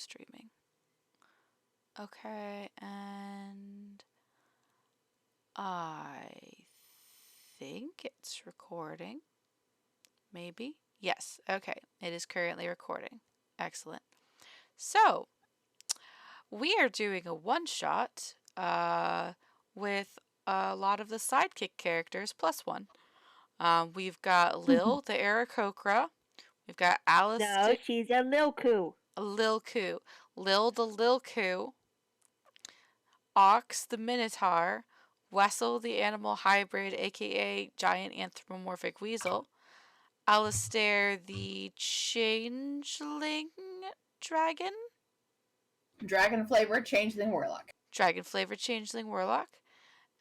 streaming. Okay, and I think it's recording. Maybe? Yes, okay. It is currently recording. Excellent. So, we are doing a one-shot with a lot of the sidekick characters plus one. We've got Lil, the Aarakocra. We've got Alice. No, she's a Lilku. Lil Ku. Lil the Lil Ku. Ox the Minotaur. Wessel the animal hybrid, aka giant anthropomorphic weasel. Alistair the changeling dragon. Dragon flavored changeling warlock. Dragon flavored changeling warlock.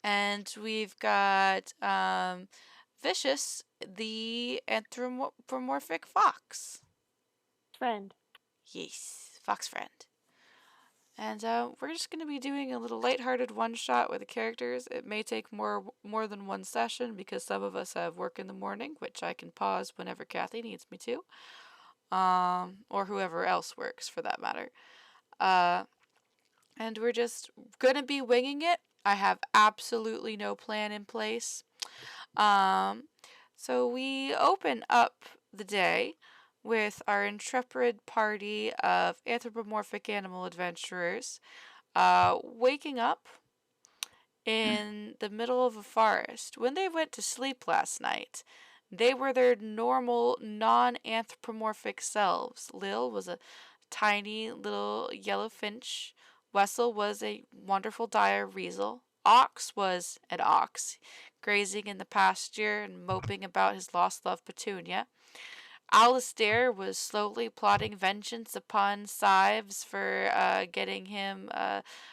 And we've got Vicious the anthropomorphic fox. Friend. Yes, fox friend. And we're just going to be doing a little lighthearted one-shot with the characters. It may take more than one session because some of us have work in the morning, which I can pause whenever Kathy needs me to. Or whoever else works, for that matter. And we're just going to be winging it. I have absolutely no plan in place. So we open up the day with our intrepid party of anthropomorphic animal adventurers waking up in the middle of a forest. When they went to sleep last night, they were their normal, non-anthropomorphic selves. Lil was a tiny little yellow finch. Wessel was a wonderful dire weasel. Ox was an ox, grazing in the pasture and moping about his lost love Petunia. Alistair was slowly plotting vengeance upon Sives for getting him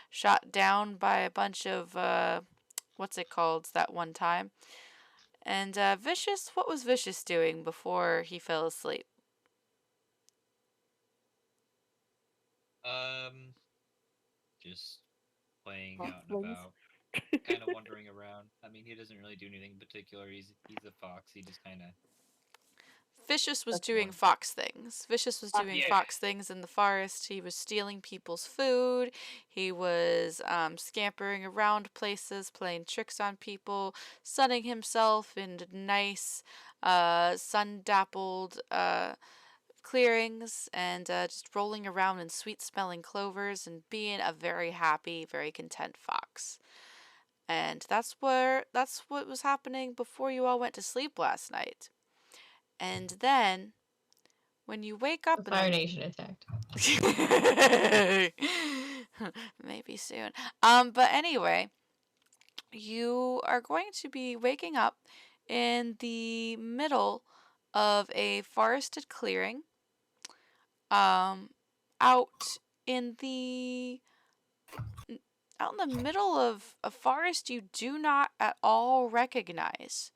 shot down by a bunch of, what's it called, that one time. And Vicious, what was Vicious doing before he fell asleep? Just playing out and about, kind of wandering around. I mean, he doesn't really do anything in particular. He's a fox. He just kind of. Vicious was That's doing one. fox things. Vicious was doing yeah. fox things in the forest. He was stealing people's food. He was scampering around places, playing tricks on people, sunning himself in nice, sun-dappled clearings, and just rolling around in sweet-smelling clovers and being a very happy, very content fox. And that's what was happening before you all went to sleep last night. And then, when you wake up, The Fire Nation attacked. maybe soon. But anyway, you are going to be waking up in the middle of a forested clearing. Out in the middle of a forest you do not at all recognize.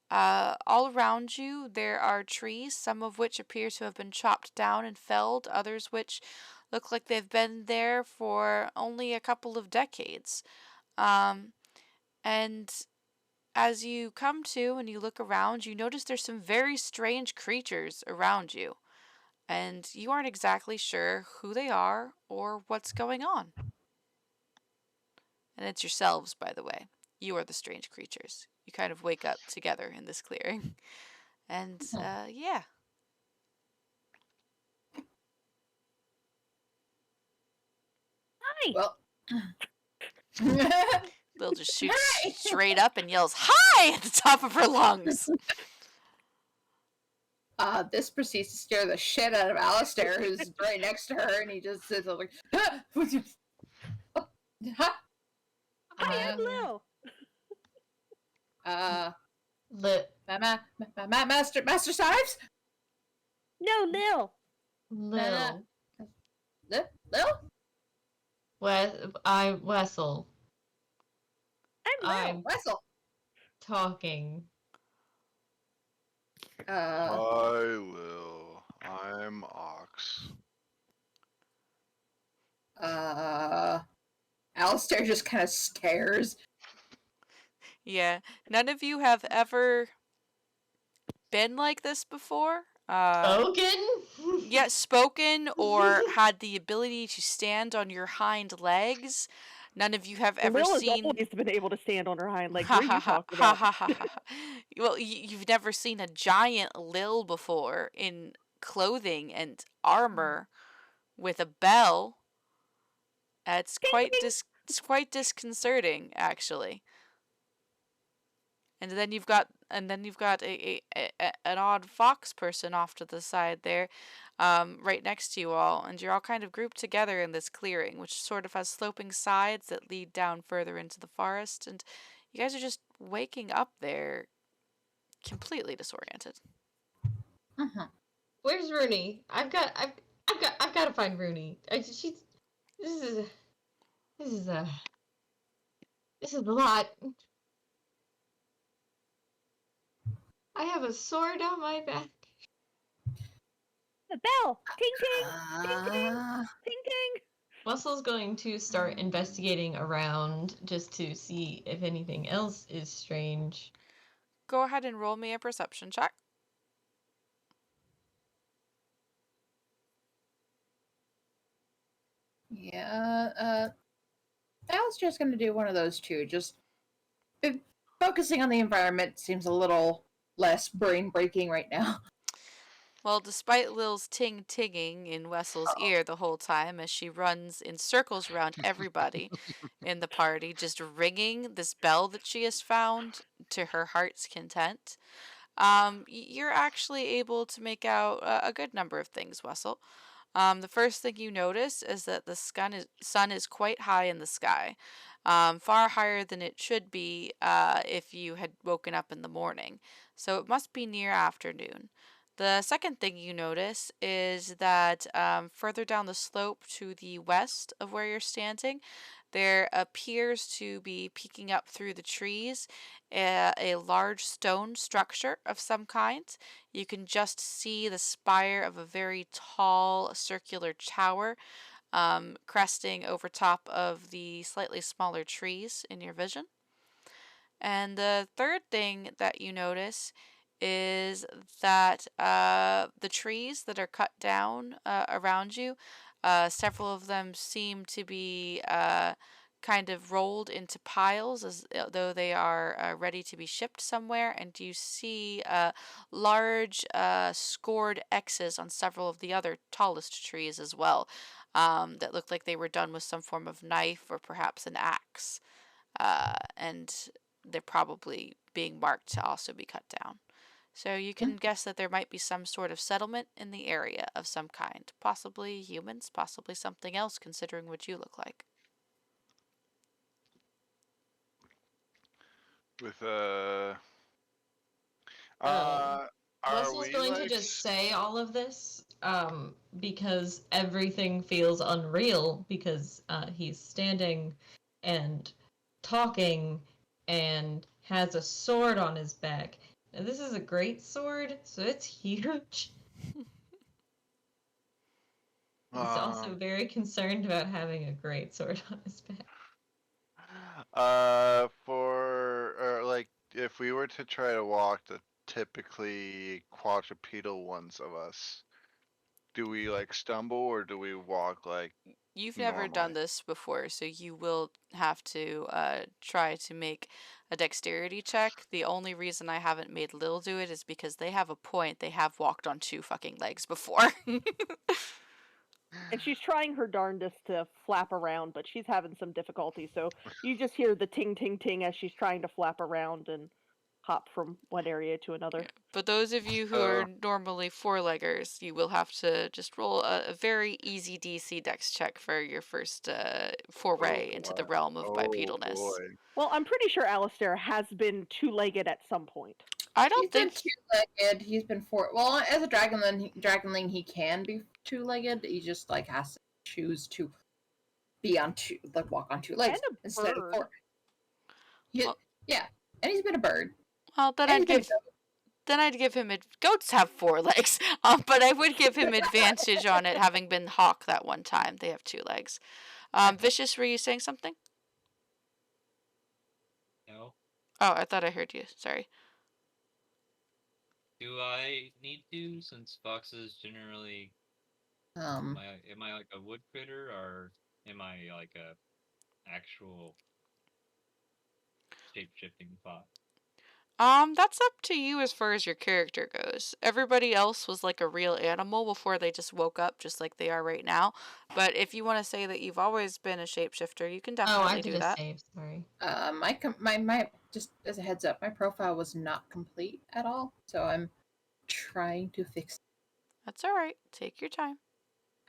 All around you there are trees, some of which appear to have been chopped down and felled, others which look like they've been there for only a couple of decades. And as you come to and you look around, you notice there's some very strange creatures around you. And you aren't exactly sure who they are or what's going on. And it's yourselves, by the way. You are the strange creatures. You kind of wake up together in this clearing. And, yeah. Hi! Well. Lil just shoots straight up and yells, "Hi!" at the top of her lungs. This proceeds to scare the shit out of Alistair, who's right next to her, and he just sits there like, Hi, I'm Lil. Master Sives? No, Lil. Lil. Lil? Wessel. I'm Lil. Wessel. Talking. Hi, Lil. I'm Ox. Alistair just kind of stares. Yeah, none of you have ever been like this before. Spoken? yet spoken or had the ability to stand on your hind legs. None of you have ever Lil has seen. always been able to stand on her hind legs. Ha What are ha you ha talking ha about? ha ha ha. Well, you've never seen a giant Lil before in clothing and armor with a bell. It's Ting quite ting. it's quite disconcerting, actually. And then you've got an odd fox person off to the side there, right next to you all, and you're all kind of grouped together in this clearing, which sort of has sloping sides that lead down further into the forest, and you guys are just waking up there, completely disoriented. Where's Rooney? I've got to find Rooney. She's this is this is a this is a lot. I have a sword on my back. The bell. Ting ting. Ting ting. Uh, Ting ting. Muscle's going to start investigating around just to see if anything else is strange. Go ahead and roll me a perception check. yeah, I was just gonna do one of those two. Just focusing on the environment seems a little less brain breaking right now. Well, despite Lil's ting-tinging in Wessel's ear the whole time as she runs in circles around everybody in the party, just ringing this bell that she has found to her heart's content, you're actually able to make out a good number of things, Wessel. The first thing you notice is that the sun is quite high in the sky, far higher than it should be if you had woken up in the morning. So it must be near afternoon. The second thing you notice is that further down the slope to the west of where you're standing, there appears to be peeking up through the trees a large stone structure of some kind. You can just see the spire of a very tall circular tower cresting over top of the slightly smaller trees in your vision. And the third thing that you notice is that the trees that are cut down around you, several of them seem to be kind of rolled into piles as though they are ready to be shipped somewhere. And you see large scored X's on several of the other tallest trees as well, that look like they were done with some form of knife or perhaps an axe. And they're probably being marked to also be cut down. So you can guess that there might be some sort of settlement in the area of some kind. Possibly humans, possibly something else, considering what you look like. With Um, are Wessel's we going to like just say all of this because everything feels unreal because he's standing and talking and has a sword on his back. And this is a great sword, so it's huge. He's also very concerned about having a great sword on his back. for like if we were to try to walk the typically quadrupedal ones of us, do we like stumble or do we walk like You've never done normally? this before, so you will have to try to make a dexterity check. The only reason I haven't made Lil do it is because they have a point. They have walked on two fucking legs before. And she's trying her darndest to flap around, but she's having some difficulty. So you just hear the ting ting ting as she's trying to flap around and hop from one area to another. Yeah. But those of you who are normally four-leggers, you will have to just roll a very easy DC Dex check for your first foray into the realm of bipedalness. Well, I'm pretty sure Alistair has been two-legged at some point. I don't He's been think two-legged. He's been four. Well, as a dragonling, he can be two-legged. He just like has to choose to be on two, like walk on two legs And a instead bird. of four. Well- Yeah, and he's been a bird. well, then And I'd he's been a give him goats have four legs, but I would give him advantage on it, having been hawk that one time. They have two legs. Vicious, were you saying something? No. Oh, I thought I heard you. Sorry. Do I need to, since foxes generally Um, am I like a wood critter or am I like a actual shape shifting fox? That's up to you as far as your character goes. Everybody else was like a real animal before they just woke up, just like they are right now. But if you want to say that you've always been a shapeshifter, you can Oh, I definitely did do a that. save. Sorry. my just as a heads up, my profile was not complete at all, so I'm trying to fix it. That's all right. Take your time.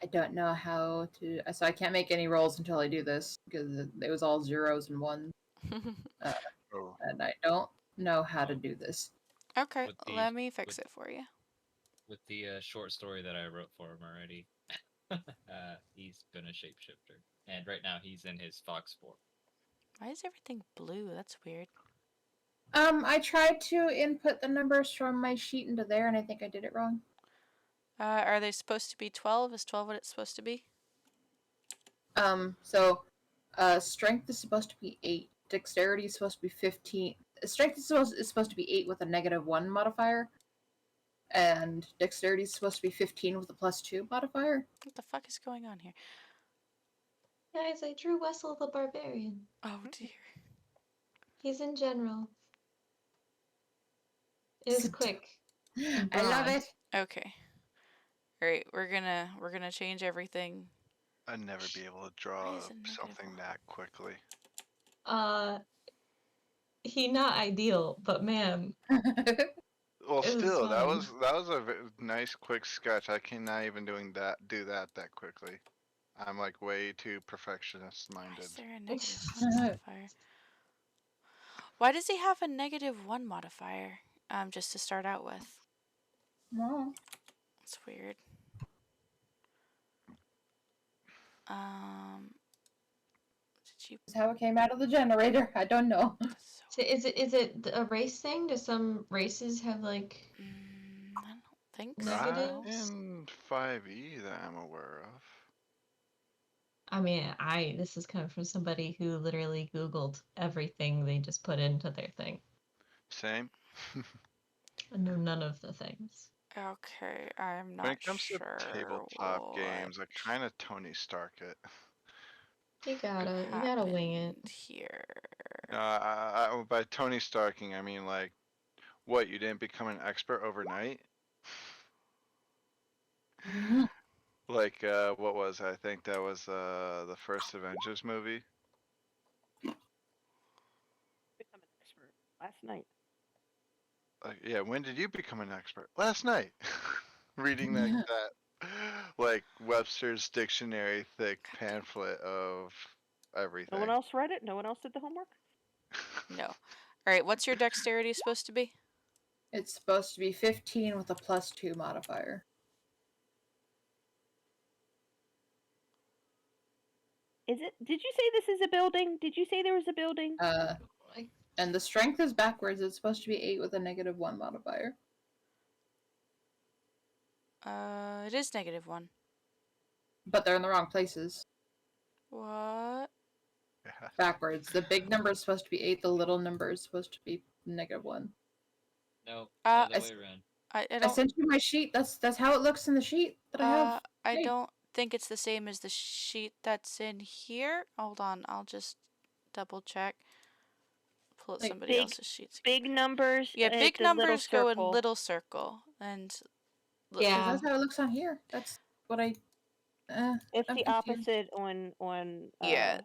I don't know how to, so I can't make any rolls until I do this because it was all zeros and ones, Oh, and I don't know how to do this. Okay, With the let me fix with, it for you. with the short story that I wrote for him already, he's been a shapeshifter, and right now he's in his fox form. Why is everything blue? That's weird. I tried to input the numbers from my sheet into there, and I think I did it wrong. Are they supposed to be 12? Is 12 what it's supposed to be? So, strength is supposed to be 8. Dexterity is supposed to be 15. Strength is supposed to be 8 with a -1 modifier, and dexterity is supposed to be 15 with a +2 modifier. What the fuck is going on here? Guys, I drew Wessel the Barbarian. Oh dear. He's in general. It is quick. And I love broad. it. Okay. Alright, we're gonna change everything. I'd never be able to Why draw is it negative something 1? that quickly. He not ideal, but man, Well, it was still, fine. that was a nice quick sketch. I cannot even do that quickly. I'm like way too perfectionist Why minded. is there a negative 1 modifier? Why does he have a negative 1 modifier? Just to start out with. Well, That's weird. Did you? that's how it came out of the generator. I don't know. That's So is it a race thing? Do some races have like I don't think Not so. negatives? in 5e that I'm aware of. I mean, this is coming from somebody who literally Googled everything they just put into their thing. Same. I know none of the things. Okay, I'm When not it comes to sure tabletop what games, I kind of Tony Stark it. You gotta wing it. happened here. By Tony Starking, I mean like, what, you didn't become an expert overnight? Like, what was, I think that was, the first Avengers movie? Become an expert last night. Yeah, when did you become an expert? Last night. Reading that, like, Webster's dictionary thick pamphlet of No one everything. else read it? No one else did the homework? No. Alright, what's your dexterity supposed to be? It's supposed to be 15 with a +2 modifier. Is it? Did you say this is a building? Did you say there was a building? And the strength is backwards. It's supposed to be 8 with a -1 modifier. It is negative 1. But they're in the wrong places. What? Yeah. Backwards. The big number is supposed to be 8. The little number is supposed to be -1. No, Uh, other way around. I I don't sent you my sheet. That's how it looks in the sheet that I have. I Hey. don't think it's the same as the sheet that's in here. Hold on, I'll just double check. Pull up Like, somebody big- else's sheets. Big numbers. Yeah, at big the little numbers go in circle. little circle, and Yeah. That's how it looks on here. That's what I. It's I'm the confused. opposite on. yeah,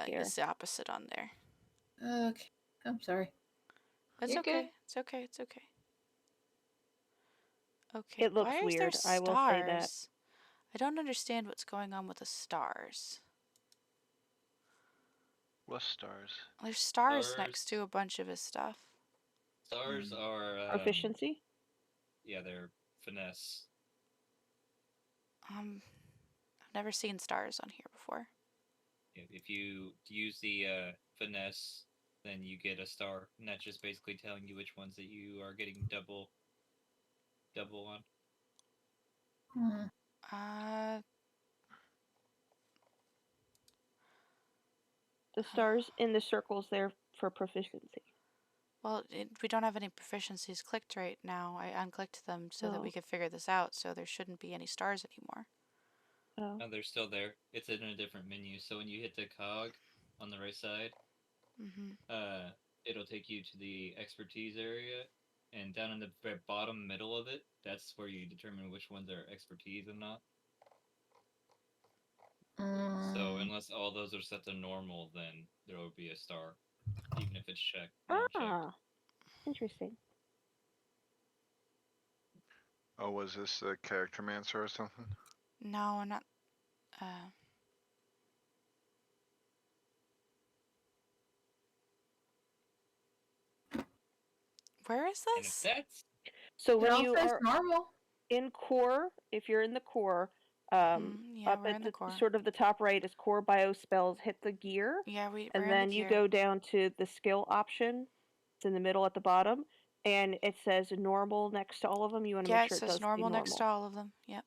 here. it's the opposite on there. Okay, I'm sorry. That's You're okay. good. It's okay. It's okay. Okay. It looks Why is there weird. stars? I will say that. I don't understand what's going on with the stars. What stars? There's stars Stars. next to a bunch of his stuff. Stars are Proficiency. Yeah, they're finesse. I've never seen stars on here before. If you use the finesse, then you get a star, and that's just basically telling you which ones that you are getting double on. Hmm. The stars in the circles there for proficiency. Well, we don't have any proficiencies clicked right now. I unclicked them so that we Oh. could figure this out, so there shouldn't be any stars anymore. Oh. No, they're still there. It's in a different menu. So when you hit the cog on the right side, Mm-hmm. it'll take you to the expertise area, and down in the bottom middle of it, that's where you determine which ones are expertise and not. So unless all those are set to normal, then there will be a star, even if it's checked. Ah, interesting. Oh, was this a character mancer or something? No, I'm not. Uh, where is And if this? that's So It when all you says are normal. in core, if you're in the core, Yeah, up we're at in the the core. sort of the top right is core bio spells. Hit the gear, Yeah, we're and in then the you gear. go down to the skill option. It's in the middle at the bottom, and it says normal next to all of them. You want to Yeah, make it sure it says does say normal next to normal. all of them. Yep.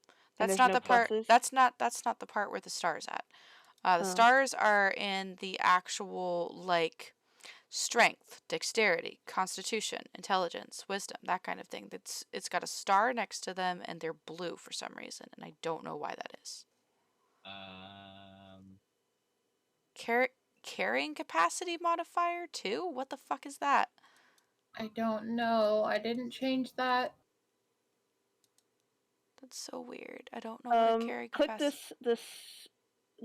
And That's there's not no the part. pluses. That's not the part where the stars at. The Oh. stars are in the actual like strength, dexterity, constitution, intelligence, wisdom, that kind of thing. It's got a star next to them and they're blue for some reason, and I don't know why that is. Carrying capacity modifier too? What the fuck is that? I don't know. I didn't change that. That's so weird. I don't know what a carrying Click capacity. this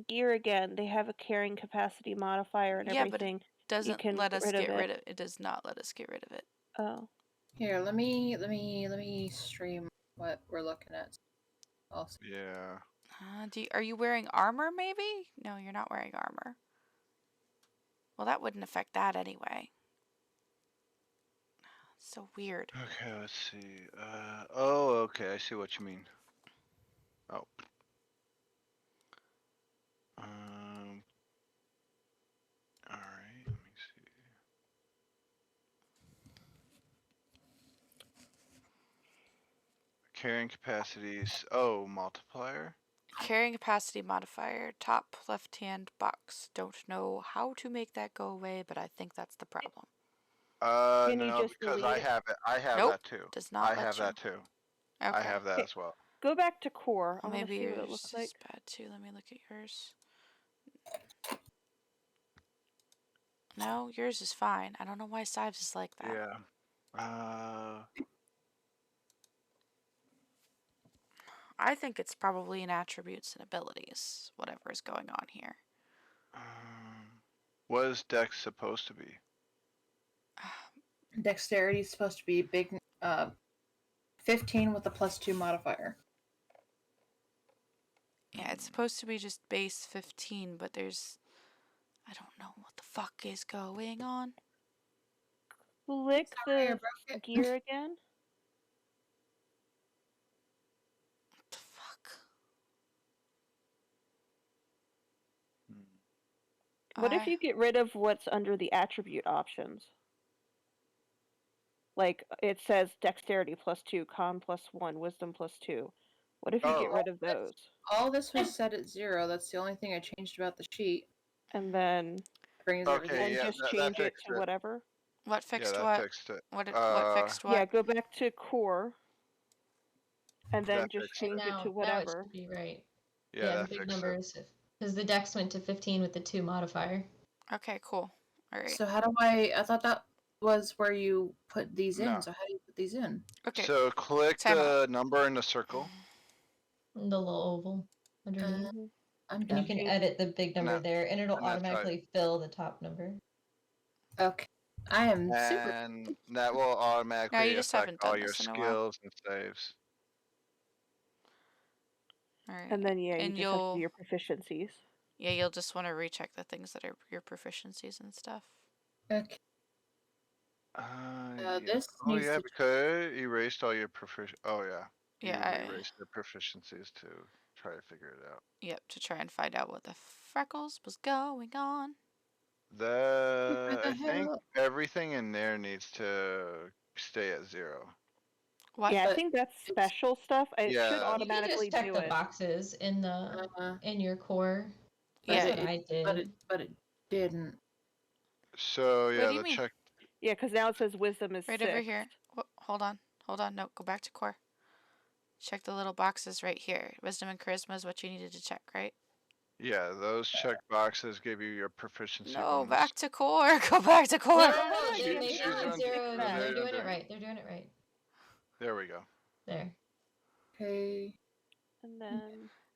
gear again. They have a carrying capacity modifier and Yeah, but everything. it doesn't can let get us rid of get it. rid of it. Does not let us get rid of it. Oh. Here, let me stream what we're looking at. Also. Yeah. Are you wearing armor maybe? No, you're not wearing armor. Well, that wouldn't affect that anyway. So weird. Okay, let's see. Oh, okay, I see what you mean. Oh. Alright, let me see. Carrying capacities. Oh, multiplier? Carrying capacity modifier, top left hand box. Don't know how to make that go away, but I think that's the problem. Can you No, just because delete I it? have it. I have Nope, that too. does not I let have you. that too. Okay. I have that Okay. as well. Go back to core. I Well, want to maybe see what it yours looks is like. bad too. Let me look at yours. No, yours is fine. I don't know why Sives is like that. Yeah. I think it's probably in attributes and abilities, whatever is going on here. What is Dex supposed to be? Dexterity is supposed to be big 15 with a +2 modifier. Yeah, it's supposed to be just base 15, but there's... I don't know what the fuck is going on. Click Sorry, I the broke it. gear again. What the fuck? What if you get rid of what's under the attribute options? Like it says dexterity +2, con +1, wisdom +2. What if you get rid of those? All this was set at 0. That's the only thing I changed about the sheet. And then Brings Okay, everything. and yeah, just that change it fixed to it. whatever. What fixed Yeah, that what? fixed it. What fixed what? Yeah, go back to core. And then That just fixed change it to Now it whatever. should be right. Yeah, the that big fixed it. numbers. Because the dex went to 15 with the 2 modifier. Okay, cool. Alright. So how do I thought that was where you put these in. No. So how do you put these in? Okay. So click Time the number in the circle. The little oval underneath. I'm And you done. can edit the big number that- there, and it'll and that's automatically fill the top number. Okay. I am super. And that will No, automatically you just affect haven't all done your this in a while. skills and saves. Alright. And then yeah, you And just have to do your proficiencies. Yeah, you'll just want to recheck the things that are your proficiencies and stuff. Okay. Yeah. This Oh needs yeah, to. because it erased all your proficiencies. Oh yeah. Yeah, You erased the proficiencies to try to figure it out. Yep, to try and find out what the freckles was going on. I think everything in there needs to stay at 0. What? Yeah, I But think that's special stuff. It should Yeah. You can automatically just check do the it. boxes in the in your core. Yeah, That's what I did. But it didn't. So What yeah, do you the mean? check Yeah, because now it says wisdom is Right 6. over here. Hold on. No, go back to core. Check the little boxes right here. Wisdom and charisma is what you needed to check, right? Yeah, those check boxes give you your proficiency No, bonus. back to core. Go back to core. No, Yeah, they're yeah, making she's it on- 0. no, They're doing doing it right. They're doing it right. There we go. There. Okay. And then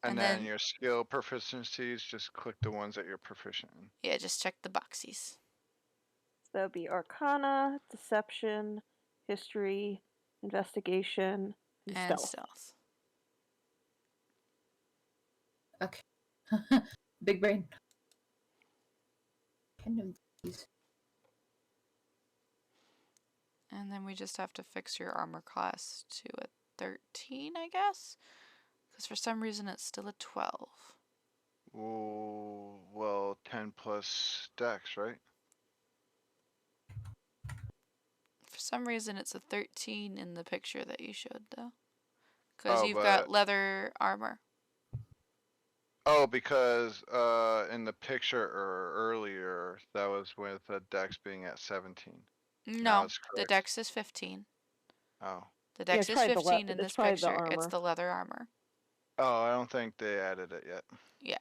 And And then then- your skill proficiencies, just click the ones that you're proficient in. Yeah, just check the boxies. that would be Arcana, Deception, History, Investigation, and And Stealth. stealth. Okay. Big brain. Kind of these. And then we just have to fix your armor class to a 13, I guess? Because for some reason it's still a 12. Oh, well, 10 plus dex, right? For some reason it's a 13 in the picture that you showed, though. Because Oh, you've but got leather armor. oh, because in the picture earlier, that was with the dex being at 17. No, it's the correct. dex is 15. Oh. The Yeah, dex it's is probably the 15 in it's this probably the picture. It's armor. the leather armor. Oh, I don't think they added it yet. Yeah.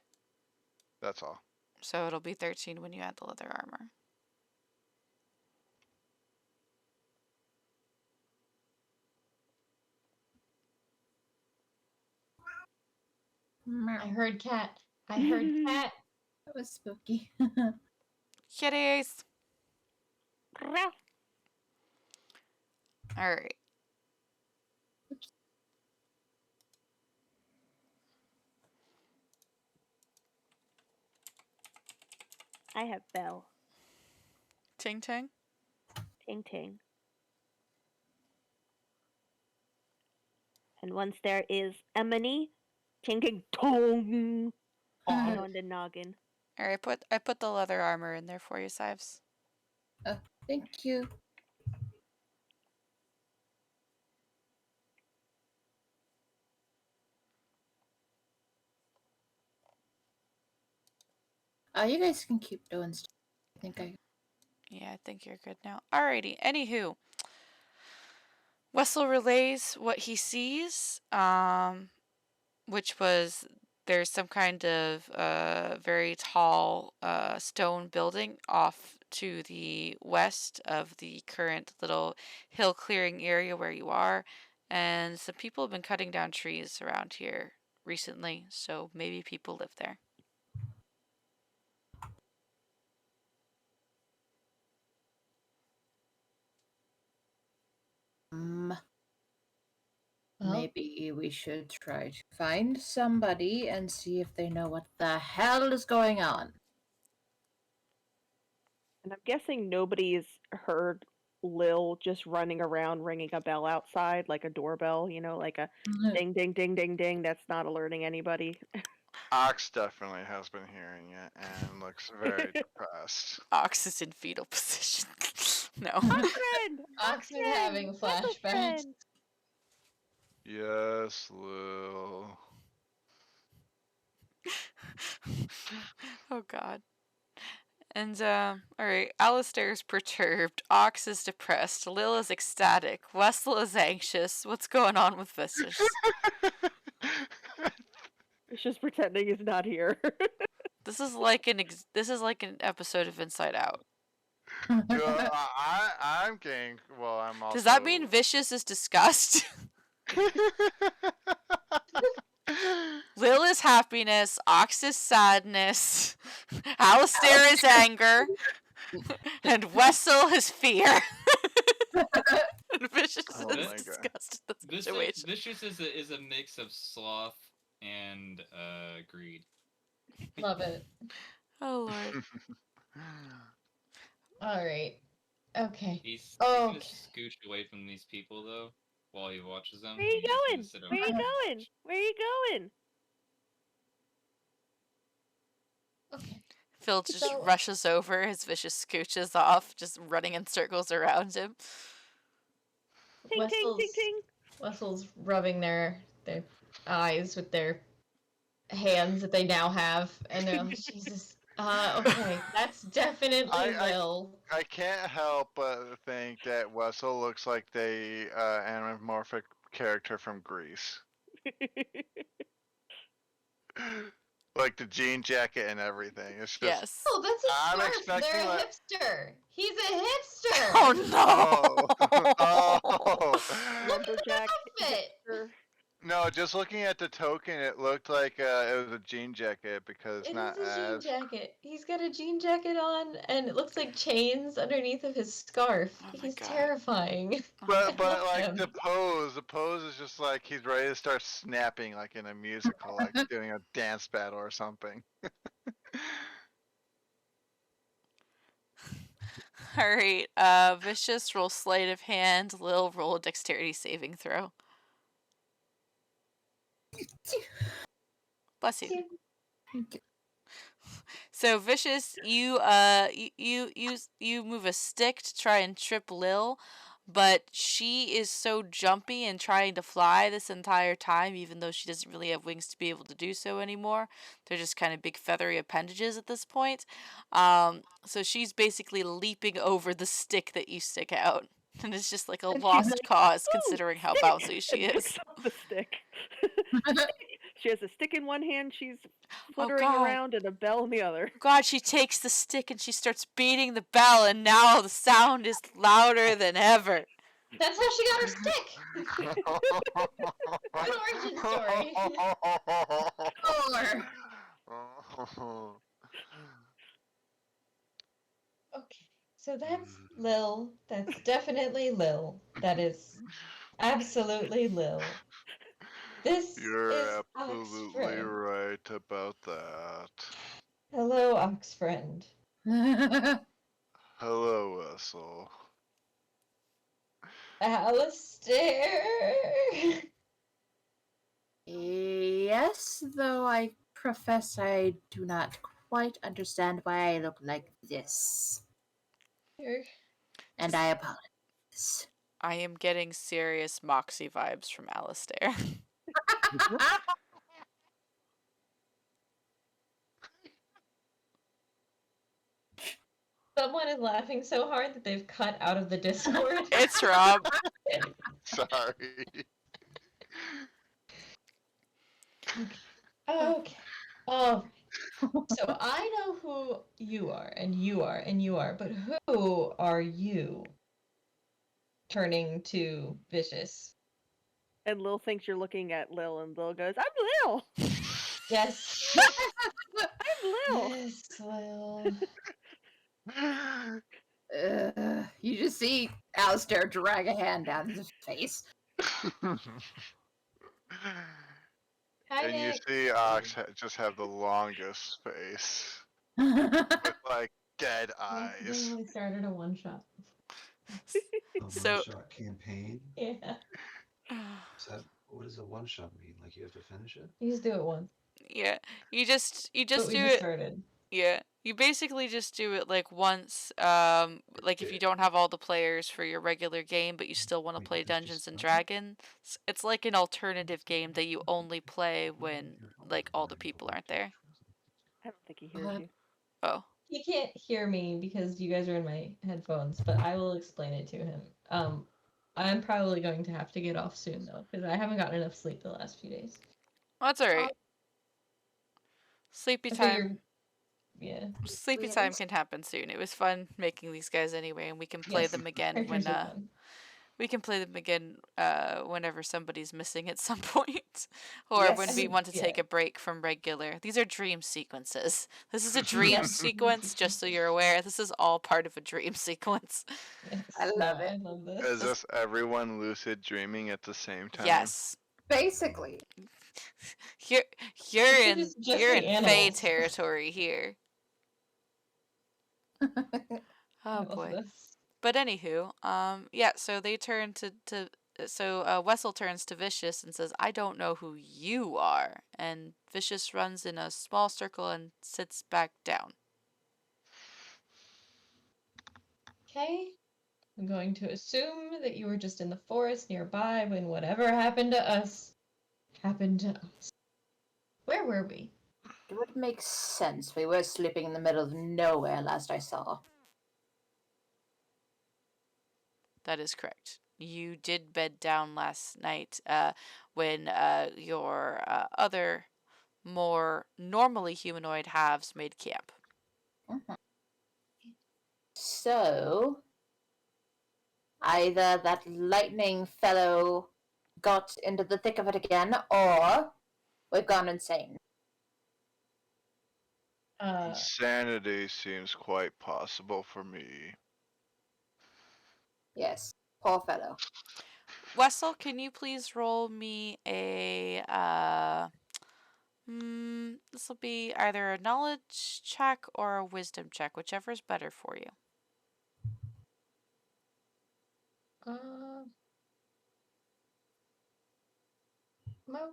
That's all. So it'll be 13 when you add the leather armor. I heard cat. I heard cat. That was spooky. Kitties! Alright. I have Bell. Ting ting. Ting ting. And once there is Emily, ting ting tong, and on the noggin. Alright, I put the leather armor in there for you, Sives. Thank you. You guys can keep doing stuff. I think I. Yeah, I think you're good now. Alrighty, anywho. Wessel relays what he sees, which was there's some kind of very tall stone building off to the west of the current little hill clearing area where you are, and some people have been cutting down trees around here recently, so maybe people live there. Well, Maybe we should try to find somebody and see if they know what the hell is going on. And I'm guessing nobody's heard Lil just running around ringing a bell outside, like a doorbell, like a ding, ding, ding, ding, ding. That's not alerting anybody. Ox definitely has been hearing it and looks very depressed. Ox is in fetal position. No. Friend, Ox is having flashbacks. friend. Yes, Lil. Oh god. And alright, Alistair's perturbed, Ox is depressed, Lil is ecstatic, Wessel is anxious. What's going on with Vicious? It's just pretending he's not here. This is like an episode of Inside Out. I'm getting. Well, I'm also. Does that mean Vicious is disgust? Lil is happiness, Ox is sadness, Alistair is anger, and Wessel is fear. And Vicious Oh my is God. disgust at the situation. Vicious is a mix of sloth and greed. Love it. Oh lord. All right. Okay. He's Oh. gonna scooch away from these people though while he watches them. Where are you He's just gonna going? sit Where are you over there and going? watch. Where are you going? Okay. Phil just So- rushes over, his Vicious scooches off, just running in circles around him. Ting, ting, ting, Wessel's, ting. Wessel's rubbing their eyes with their hands that they now have, and they're like, Jesus. Okay, that's definitely I Lil. I can't help but think that Wessel looks like the anamorphic character from Grease. Like the jean jacket and everything. It's just Yes. Oh, that's a I'm scarf. expecting They're a like hipster. He's a hipster. Oh oh no! oh Look at Lumberjack that outfit. hipster. no, just looking at the token, it looked like it was a jean jacket because It not is a jean as. jacket. He's got a jean jacket on, and it looks like chains underneath of his scarf. Oh my He's god. terrifying. But I love like him. the pose is just like he's ready to start snapping like in a musical, like doing a dance battle or something. Alright, Vicious roll sleight of hand, Lil roll a dexterity saving throw. Bless you. So Vicious, you move a stick to try and trip Lil, but she is so jumpy and trying to fly this entire time, even though she doesn't really have wings to be able to do so anymore. They're just kind of big feathery appendages at this point. So she's basically leaping over the stick that you stick out. And it's just like a And she's lost like, cause "Oh, considering how stick!" bouncy she and picks is. up the stick. She has a stick in one hand, she's Oh flittering god. around, and a bell in the other. God, she takes the stick and she starts beating the bell, and now the sound is louder than ever. That's how she got her stick. Good origin story. Okay, so that's Lil. That's definitely Lil. That is absolutely Lil. This You're is Ox absolutely Friend. right about that. Hello, Ox Friend. Hello, Wessel. Alistair. Yes, though I profess I do not quite understand why I look like this. You're- And I apologize. I am getting serious Moxie vibes from Alistair. Someone is laughing so hard that they've cut out of the Discord. It's Rob. Sorry. Okay. All right. So I know who you are, and you are, and you are, but who are you? Turning to Vicious. And Lil thinks you're looking at Lil, and Lil goes, "I'm Lil! Yes. I'm Lil!" Yes, Lil. You just see Alistair drag a hand down his face. Hi, And you Nick. see Ox just have the longest face with like dead eyes. Accidentally started a one shot. A So- one-shot campaign? Yeah. Is that what does a one-shot mean? Like you have to finish it? You just do it once. Yeah, you just But we do just it. started. Yeah, you basically just do it like once. Like if you don't have all the players for your regular game, but you still want to Wait, play this just Dungeons and started? Dragons, it's like an alternative game that you only play when like all the people aren't there. I don't think he hears you. Oh, He can't hear me because you guys are in my headphones, but I will explain it to him. I'm probably going to have to get off soon though, because I haven't gotten enough sleep the last few days. that's alright. Sleepy I time. figured, yeah. Sleepy time can happen soon. It was fun making these guys anyway, and we can play Yes, them again characters when are fun. we can play them again whenever somebody's missing at some point, or Yes. when we want to take Yeah. a break from regular. These are dream sequences. This is a dream Yep. sequence, just so you're aware. This is all part of a dream sequence. Yes. I love it. I love this. Is this everyone lucid dreaming at the same time? Yes, Basically. you're It's in just you're the in Fae animals. territory here. I Oh love boy. this. But anywho, yeah, so they turn so Wessel turns to Vicious and says, I don't know who you are. And Vicious runs in a small circle and sits back down. Okay. I'm going to assume that you were just in the forest nearby when whatever happened to us happened to us. Where were we? It would make sense. We were sleeping in the middle of nowhere last I saw. That is correct. You did bed down last night when your other, more normally humanoid halves made camp. Mhm. So, either that lightning fellow got into the thick of it again, or we've gone insane. Insanity seems quite possible for me. Yes, poor fellow. Wessel, can you please roll me a this will be either a knowledge check or a wisdom check, whichever is better for you. Uh,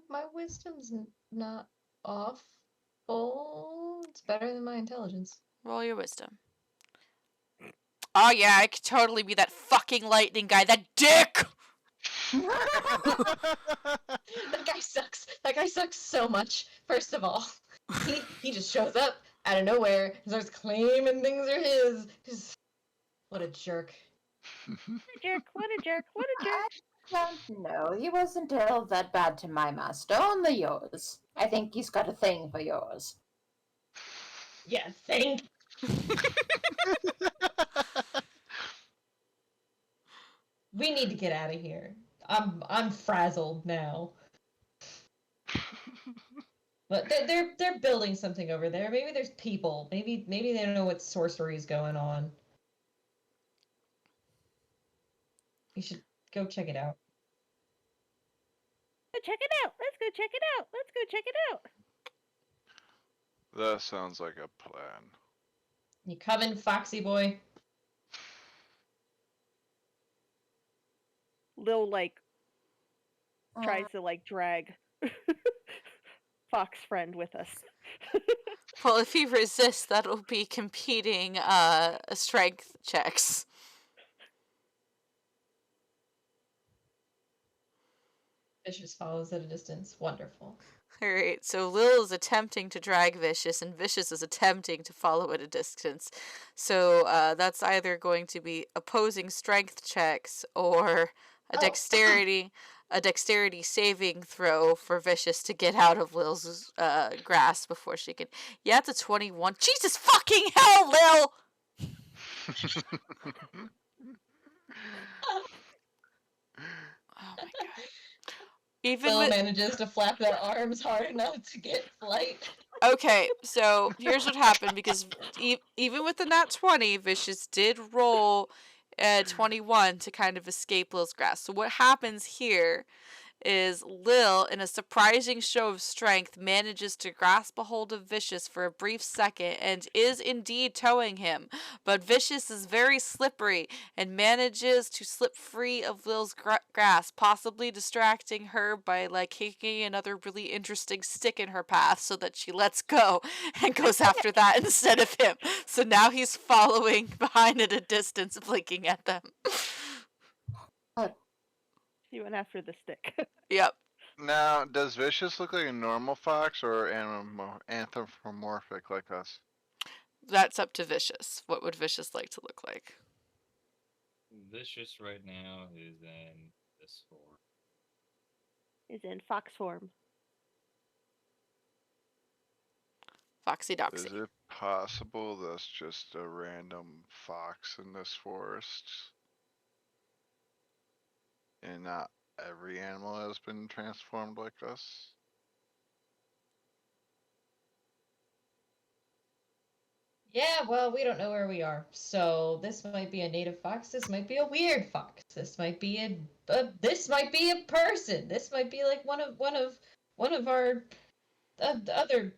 my wisdom's not awful. It's better than my intelligence. Roll your wisdom. Oh yeah, I could totally be that fucking lightning guy. That dick! That guy sucks. That guy sucks so much. First of all, he just shows up out of nowhere and starts claiming things are his. What a jerk. What a jerk, what a jerk, what a jerk. No, he wasn't all that bad to my master, only yours. I think he's got a thing for yours. Yeah, think. We need to get out of here. I'm frazzled now. But they're building something over there. Maybe there's people. Maybe they don't know what sorcery's going on. You should go check it out. Go check it out. Let's go check it out. Let's go check it out. That sounds like a plan. You coming, Foxy boy? Lil tries to drag Fox friend with us. Well, if he resists, that'll be competing strength checks. Vicious follows at a distance. Wonderful. Alright, so Lil is attempting to drag Vicious, and Vicious is attempting to follow at a distance. So that's either going to be opposing strength checks or a dexterity saving throw for Vicious to get out of Lil's grasp before she can. Yeah, it's a 21. Jesus fucking hell, Lil! Oh my god. Lil manages to flap their arms hard enough to get flight. Okay, so here's what happened, because even with the nat 20, Vicious did roll 21 to kind of escape Lil's grasp. So what happens here is Lil, in a surprising show of strength, manages to grasp a hold of Vicious for a brief second and is indeed towing him. But Vicious is very slippery and manages to slip free of Lil's grasp, possibly distracting her by kicking another really interesting stick in her path so that she lets go and goes after that instead of him. So now he's following behind at a distance, blinking at them. She went after the stick. Yep. Now, does Vicious look like a normal fox or anthropomorphic like us? That's up to Vicious. What would Vicious like to look like? Vicious right now is in this form. Is in fox form. Foxy Doxy. Is it possible that's just a random fox in this forest? And not every animal has been transformed like us? Yeah, well, we don't know where we are. So this might be a native fox. This might be a weird fox. This might be this might be a person. This might be like one of our other,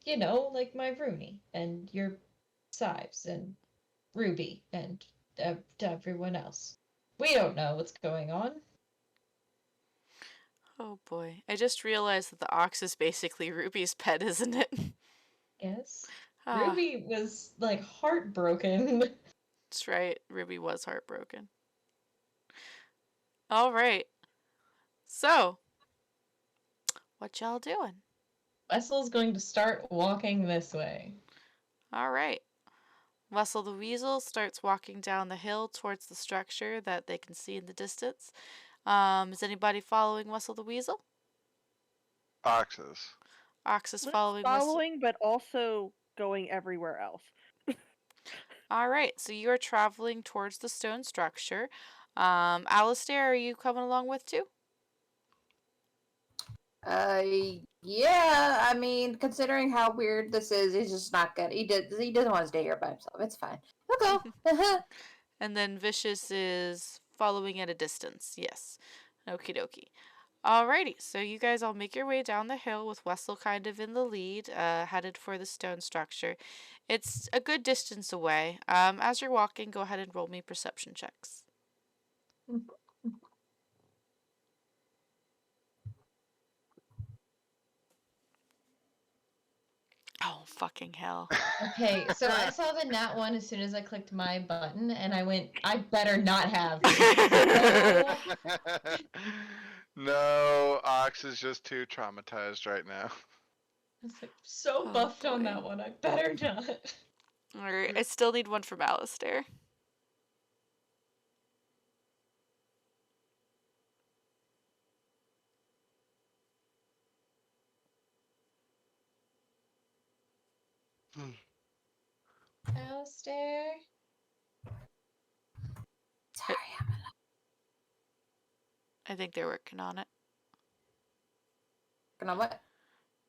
like my Rooney and your Sives and Ruby and everyone else. We don't know what's going on. Oh boy. I just realized that the ox is basically Ruby's pet, isn't it? Yes. Ah, Ruby was heartbroken. that's right. Ruby was heartbroken. Alright. So, what y'all doing? Vessel's going to start walking this way. All right. Wessel the Weasel starts walking down the hill towards the structure that they can see in the distance. Is anybody following Wessel the Weasel? Oxes. Ox is Liz following Wessel. following, but also going everywhere else. All right, so you are traveling towards the stone structure. Alistair, are you coming along with too? Yeah. I mean, considering how weird this is, he's just not good. He doesn't want to stay here by himself. It's fine. He'll go. And then Vicious is following at a distance. Yes. Okie dokie. Alrighty, so you guys all make your way down the hill with Wessel kind of in the lead, headed for the stone structure. It's a good distance away. As you're walking, go ahead and roll me perception checks. Oh, fucking hell. Okay, so I saw the nat 1 as soon as I clicked my button, and I went, I better not have. No, Ox is just too traumatized right now. I was like, so Oh, buffed on boy. that one, I better not. Alright, I still need one from Alistair. Alistair? Sorry, I think they're working on it. I'm what?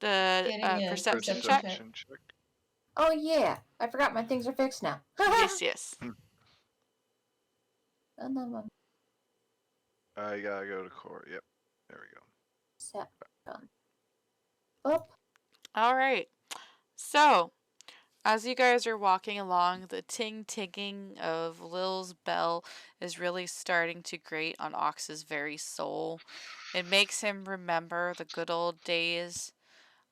The Getting a perception perception check? check. Oh yeah, I forgot my things are fixed now. Yes, yes. Another one. I gotta go to court. Yep. There we go. Set. Done. Up. Alright. So, as you guys are walking along, the ting-tinging of Lil's bell is really starting to grate on Ox's very soul. It makes him remember the good old days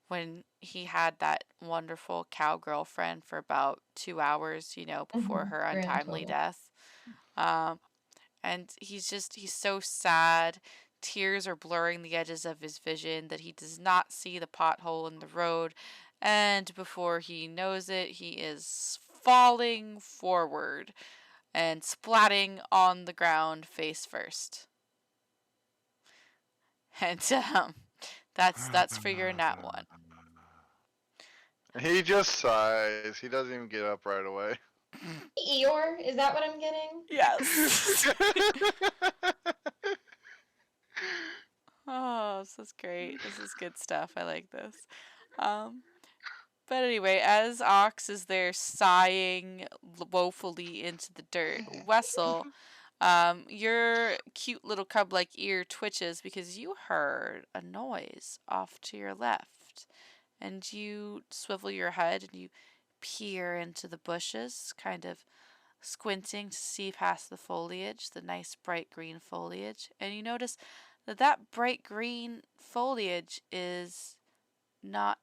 when he had that wonderful cow girlfriend for about 2 hours, before her Grand untimely total. death. And he's so sad. Tears are blurring the edges of his vision that he does not see the pothole in the road. And before he knows it, he is falling forward and splatting on the ground face first. And that's for your nat 1. He just sighs. He doesn't even get up right away. Eeyore, is that what I'm getting? Yes. Oh, this is great. This is good stuff. I like this. But anyway, as Ox is there sighing woefully into the dirt, Wessel, your cute little cub-like ear twitches because you heard a noise off to your left. And you swivel your head and you peer into the bushes, kind of squinting to see past the foliage, the nice bright green foliage. And you notice that bright green foliage is not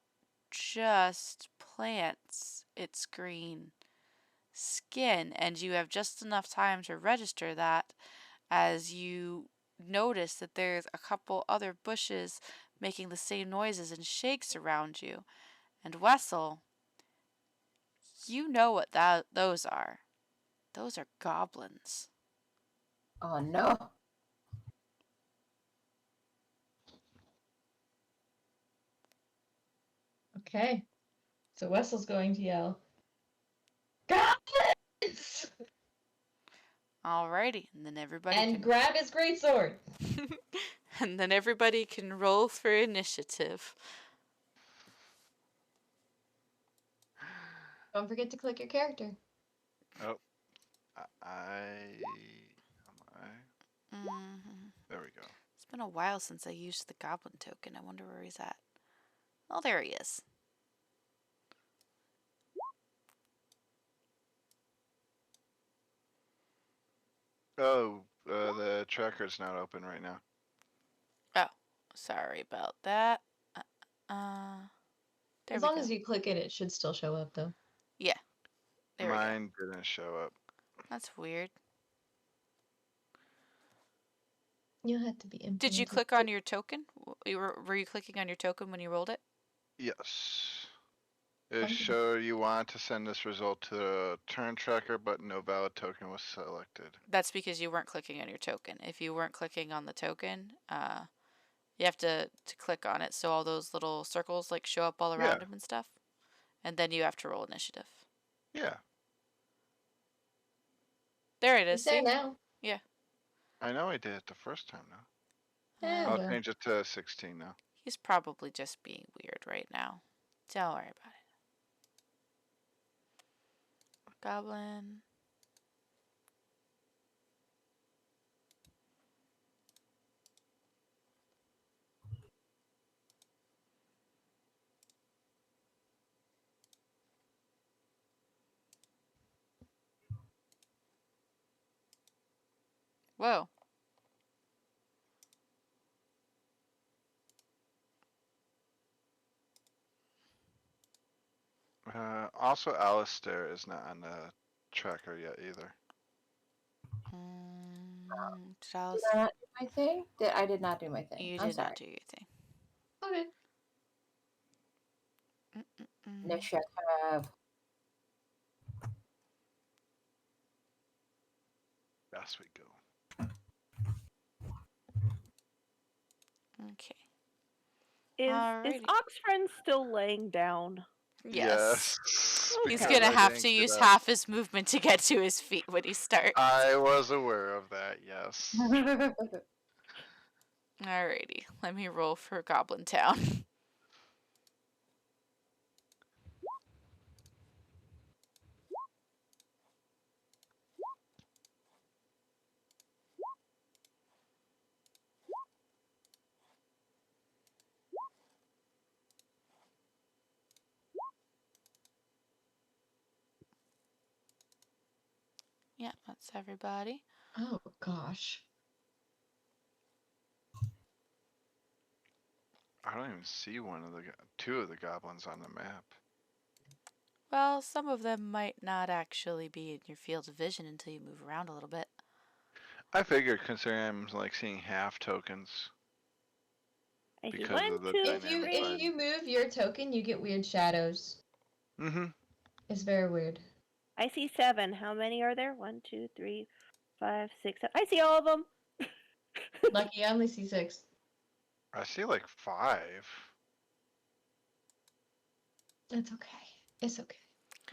just plants, it's green skin, and you have just enough time to register that as you notice that there's a couple other bushes making the same noises and shakes around you. And Wessel, you know what those are. Those are goblins. Oh no. Okay. So Wessel's going to yell, Goblins! Alrighty, and then everybody And grab his greatsword. and then everybody can roll for initiative. Don't forget to click your character. Oh, there we go. It's been a while since I used the goblin token. I wonder where he's at. Oh, there he is. Oh, the tracker's not open right now. Oh, sorry about that. There As we long go. as you click it, it should still show up, though. Yeah. There we go. Mine didn't show up. That's weird. You'll have to be implemented. Did you click on your token? Were you clicking on your token when you rolled it? Yes. It Okay. showed you want to send this result to the turn tracker, but no valid token was selected. That's because you weren't clicking on your token. If you weren't clicking on the token, you have to click on it so all those little circles like show up all around Yeah. him and stuff. And then you have to roll initiative. Yeah. There it is. It's there See? now. I know I did it the first time now. Yeah, I'll well. change it to 16 now. He's probably just being weird right now. Don't worry about it. Goblin. Whoa. Also, Alistair is not on the tracker yet either. Did I Did I not do my thing? I did not do my thing. You I'm did sorry. not do your thing. Okay. Initiative. Yes, we go. Okay. Is Alrighty. Oxfriend still laying down? Yes. He's Okay. gonna because I have didn't to get use up. half his movement to get to his feet when he starts. I was aware of that, yes. Alrighty. Let me roll for Goblin Town. Yeah, that's everybody. Oh gosh. I don't even see two of the goblins on the map. Well, some of them might not actually be in your field of vision until you move around a little bit. I figured considering I'm like seeing half tokens. I see Because one, of the two, dynamic three. If you move your token, you get weird shadows. Mm-hmm. It's very weird. I see 7. How many are there? 1, 2, 3, 5, 6, 7. I see all of them. Lucky, I only see 6. I see like 5. It's okay. It's okay.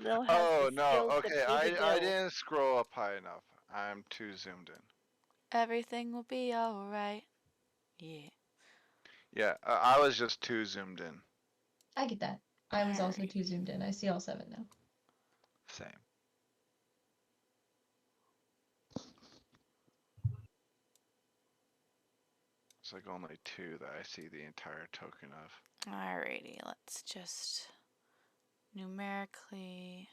Lil has Oh the no, skills okay, that pay the I bills. didn't scroll up high enough. I'm too zoomed in. Everything will be alright. Yeah. Yeah, I was just too zoomed in. I get that. I was also Alright. too zoomed in. I see all 7 now. Same. It's like only 2 that I see the entire token of. Alrighty, let's just numerically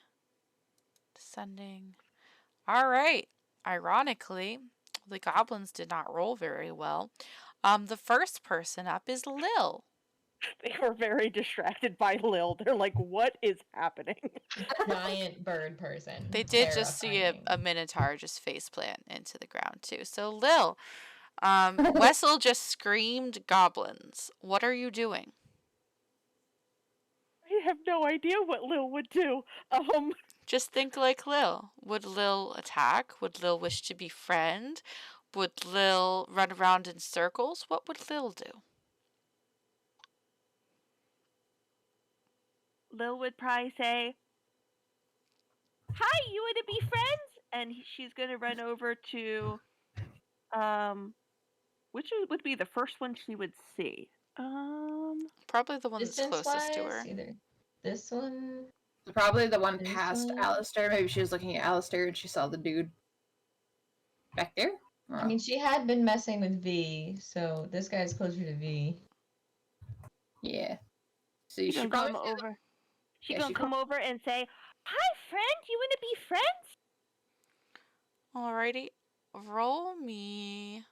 descending. Alright. Ironically, the goblins did not roll very well. The first person up is Lil. They were very distracted by Lil. They're like, what is happening? Giant bird person. They did just see a minotaur just faceplant into the ground too. So Lil, Wessel just screamed goblins. What are you doing? I have no idea what Lil would do. Just think like Lil. Would Lil attack? Would Lil wish to befriend? Would Lil run around in circles? What would Lil do? Lil would probably say, "Hi, you want to be friends?" And she's gonna run over to, which would be the first one she would see. Probably the one that's Distance closest to wise, her. either this one. Probably the one This past one? Alistair. Maybe she was looking at Alistair and she saw the dude back there. I mean, she had been messing with V, so this guy's closer to V. Yeah. So you She's should gonna probably come over. She's Yeah, gonna she come over and say, "Hi, friend. You want to be friends?" Alrighty. Roll me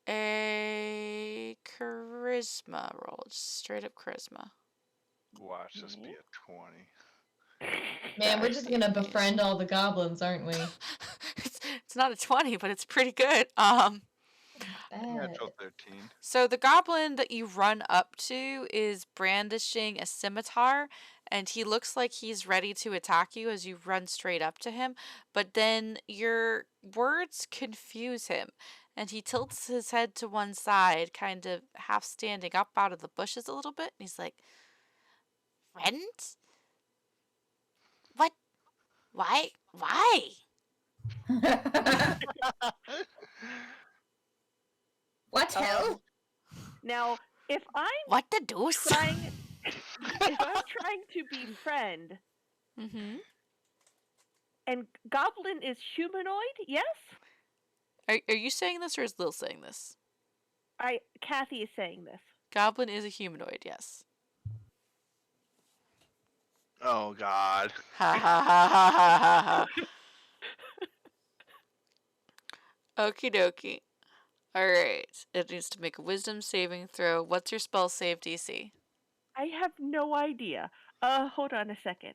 a charisma roll. Just straight up charisma. Watch this be a 20. Man, we're That'd just be gonna amazing. befriend all the goblins, aren't we? it's not a 20, but it's pretty good. Natural Bad. 13. So the goblin that you run up to is brandishing a scimitar, and he looks like he's ready to attack you as you run straight up to him, but then your words confuse him, and he tilts his head to one side, kind of half standing up out of the bushes a little bit, and he's like, "Friend? What? Why? Why?" What hell? Now, if I'm What the deuce? trying, if I'm trying to befriend, Mm-hmm. and Goblin is humanoid, yes? Are you saying this or is Lil saying this? Kathy is saying this. Goblin is a humanoid, yes. Oh God. Ha ha ha ha ha ha ha. Okie dokie. Alright. It needs to make a wisdom saving throw. What's your spell save DC? I have no idea. Hold on a second.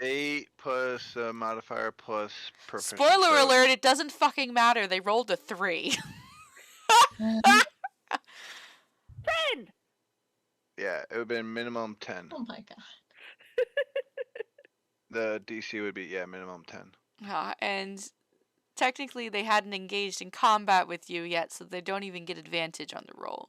8 plus modifier plus proficiency. Spoiler alert, it doesn't fucking matter. They rolled a 3. Friend! Yeah, it would have been minimum 10. Oh my god. The DC would be minimum 10. And technically they hadn't engaged in combat with you yet, so they don't even get advantage on the roll.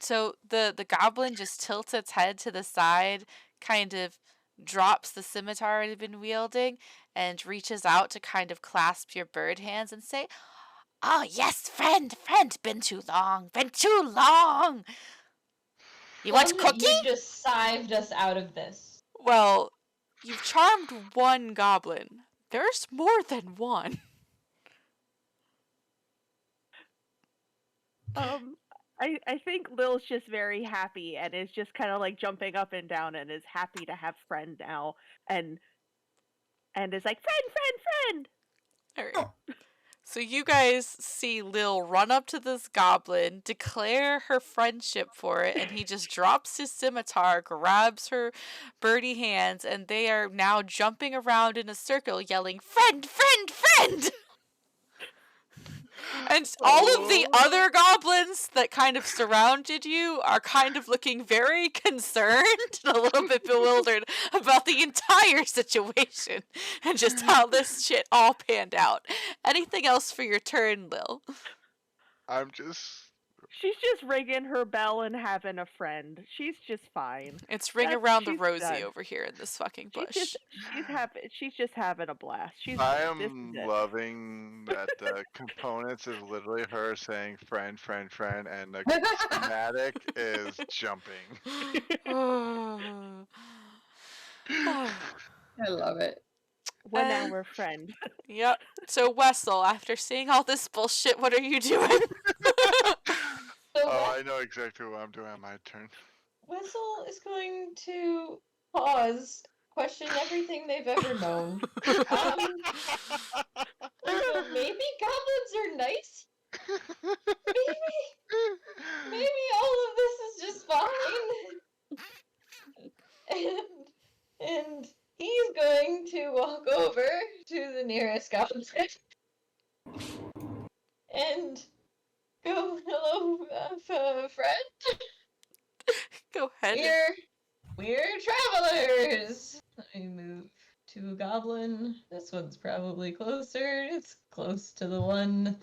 So the goblin just tilts its head to the side, kind of drops the scimitar it had been wielding, and reaches out to kind of clasp your bird hands and say, "Oh yes, friend, been too long. You want Fun, cookie?" You just sived us out of this. Well, you've charmed one goblin. There's more than one. I think Lil's just very happy and is just kind of like jumping up and down and is happy to have friend now and is like friend. All right. So you guys see Lil run up to this goblin, declare her friendship for it, and he just drops his scimitar, grabs her birdie hands, and they are now jumping around in a circle yelling, "Friend! And all of the other goblins that kind of surrounded you are kind of looking very concerned and a little bit bewildered about the entire situation and just how this shit all panned out. Anything else for your turn, Lil? I'm just. She's just ringing her bell and having a friend. She's just fine. It's ring That's- around the she's rosy done. over here in this fucking She's bush. she's just having a blast. I this am is it. loving that the components is literally her saying friend, and the schematic is jumping. I love it. 1 hour friend. Yep. So Wessel, after seeing all this bullshit, what are you doing? So Oh, I know exactly what I'm doing on my turn. Wessel is going to pause, question everything they've ever known. Maybe goblins are nice. Maybe all of this is just fine. And he's going to walk over to the nearest goblin and go, "Hello, friend. Go ahead. We're travelers." I move to a goblin. This one's probably closer. It's close to the one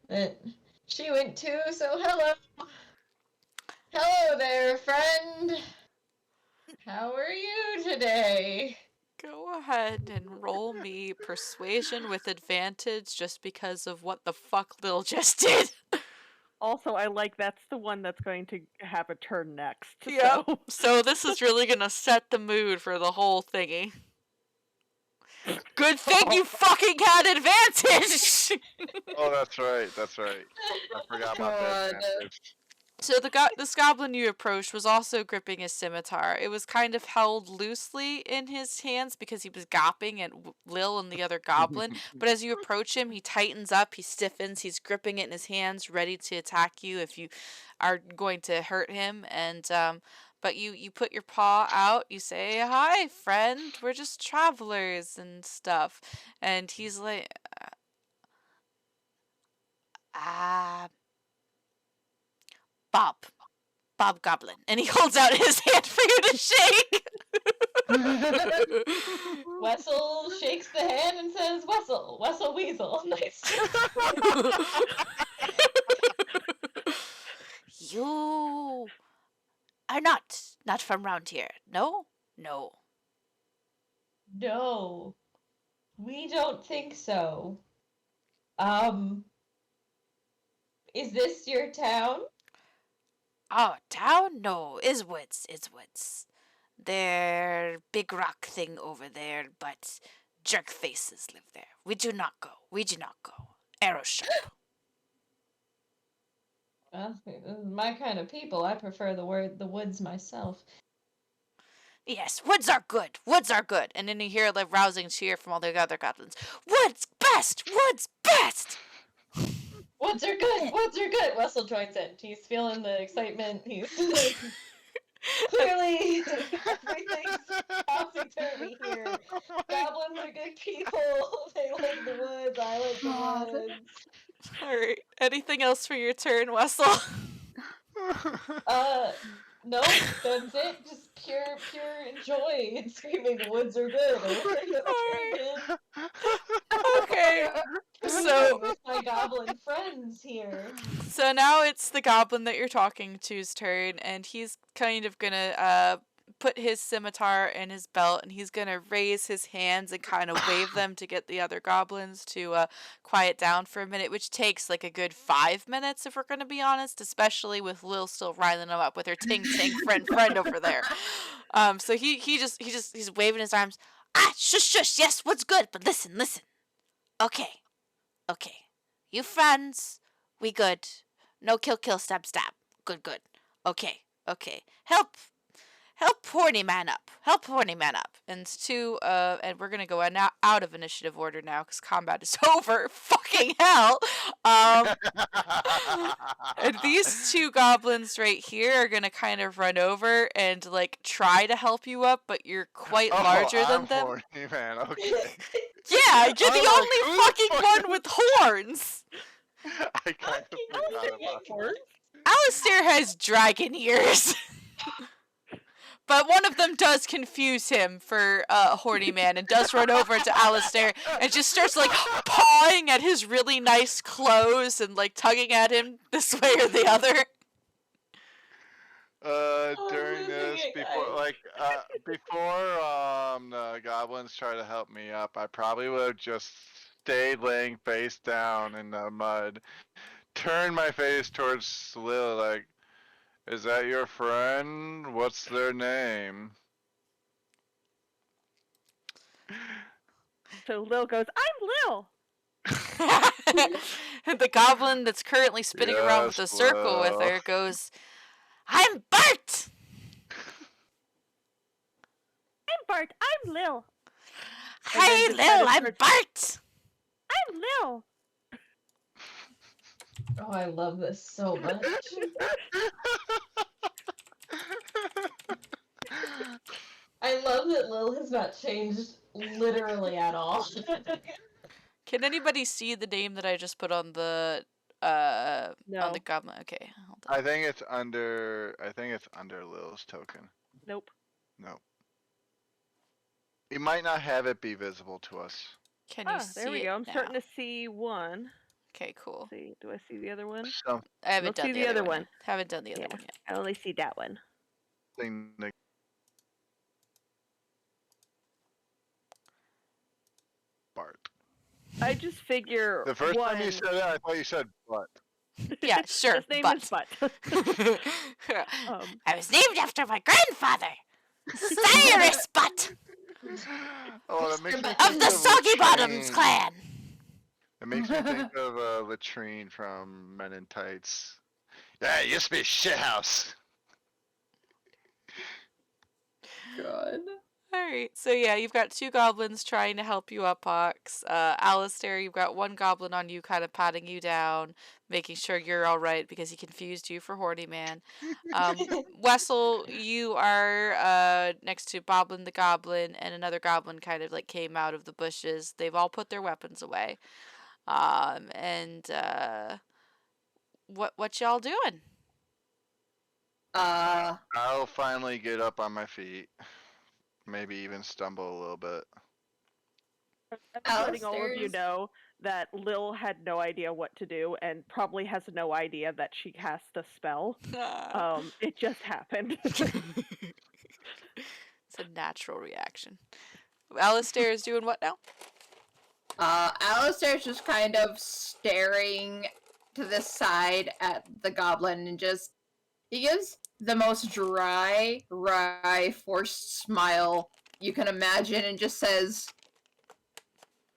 that she went to, so hello. Hello there, friend. How are you today? Go ahead and roll me persuasion with advantage just because of what the fuck Lil just did. Also, I like that's the one that's going to have a turn next. Yep. So. So this is really gonna set the mood for the whole thingy. Good thing you fucking had advantage! Oh, that's right. I forgot about that. God. advantage. So this goblin you approached was also gripping his scimitar. It was kind of held loosely in his hands because he was gawping at Lil and the other goblin. But as you approach him, he tightens up, he stiffens, he's gripping it in his hands, ready to attack you if you are going to hurt him. And but you put your paw out, you say, "Hi, friend, we're just travelers and stuff." And he's like, Ah, Bob. Bob Goblin. And he holds out his hand for you to shake. Wessel shakes the hand and says, Wessel Weasel. Nice. You are not from round here. No? No. No, we don't think so. Is this your town? Oh, town? No, is woods. It's woods. There big rock thing over there, but jerk faces live there. We do not go. We do not go. Arrow sharp. Well, this is my kind of people. I prefer the woods myself. Yes, woods are good. Woods are good. And then you hear the rousing cheer from all the other goblins. Woods best. Woods best. Woods are good. Woods are good. Wessel joins in. He's feeling the excitement. He's clearly everything's topsy turvy here. Goblins are good people. They like the woods. I like God. the woods. All right. Anything else for your turn, Wessel? No, that's it. Just pure joy and screaming. The woods are good. Over and over again. Okay. So With my goblin friends here. So now it's the goblin that you're talking to's turn, and he's kind of gonna put his scimitar in his belt, and he's gonna raise his hands and kind of wave them to get the other goblins to quiet down for a minute, which takes like a good 5 minutes if we're gonna be honest, especially with Lil still riling them up with her ting ting friend over there. So he's waving his arms. Ah, shush. Yes, what's good? But listen. Okay. You friends, we good. No kill, stab. Good. Okay. Help horny man up. And and we're gonna go out of initiative order now because combat is over. Fucking hell. And these two goblins right here are gonna kind of run over and like try to help you up, but you're quite larger than I'm them. horny, man. Okay. Yeah, you're I'm the like, only who the fucking fuck one with horns. I kind of forgot about that. Alistair has dragon ears. But one of them does confuse him for a horny man and does run over to Alistair and just starts like pawing at his really nice clothes and like tugging at him this way or the other. During this, before the goblins try to help me up, I probably would have just stayed laying face down in the mud, turned my face towards Lil, like, is that your friend? What's their name? So Lil goes, I'm Lil. The goblin that's currently spinning around with a Yes, circle with Lil. her goes, I'm Bart! I'm Bart. I'm Lil. Hey, just Lil, kind of I'm turns- Bart! I'm Lil. Oh, I love this so much. I love that Lil has not changed literally at all. Can anybody see the name that I just put on the No. goblin? Okay, hold on. I think it's under Lil's token. Nope. No. You might not have it be visible to us. Can you see There we it go. I'm now? starting to see one. Okay, cool. See, do I see the other one? Something I haven't Let's done see the other one. Yet. Haven't done the other Yeah. one yet. I only see that one. that Bart. I just figure The first one. time you said that, I thought you said butt. Yeah, sure. His name but. is Butt. I was named after my grandfather, Cyrus Butt Oh, that makes me Of think of the Soggy Bottoms Latrine. clan. It makes me think of Latrine from Men in Tights. Yeah, it used to be a shithouse. God. Alright, so yeah, you've got two goblins trying to help you up, Ox. Alistair, you've got one goblin on you kind of patting you down, making sure you're alright because he confused you for Horny Man. Wessel, you are next to Boblin the Goblin, and another goblin kind of like came out of the bushes. They've all put their weapons away. what y'all doing? I'll finally get up on my feet. Maybe even stumble a little bit. I'm just letting all of you Alistair's know that Lil had no idea what to do and probably has no idea that she cast a spell. It just happened. It's a natural reaction. Alistair is doing what now? Alistair's just kind of staring to the side at the goblin and he gives the most wry, forced smile you can imagine and just says,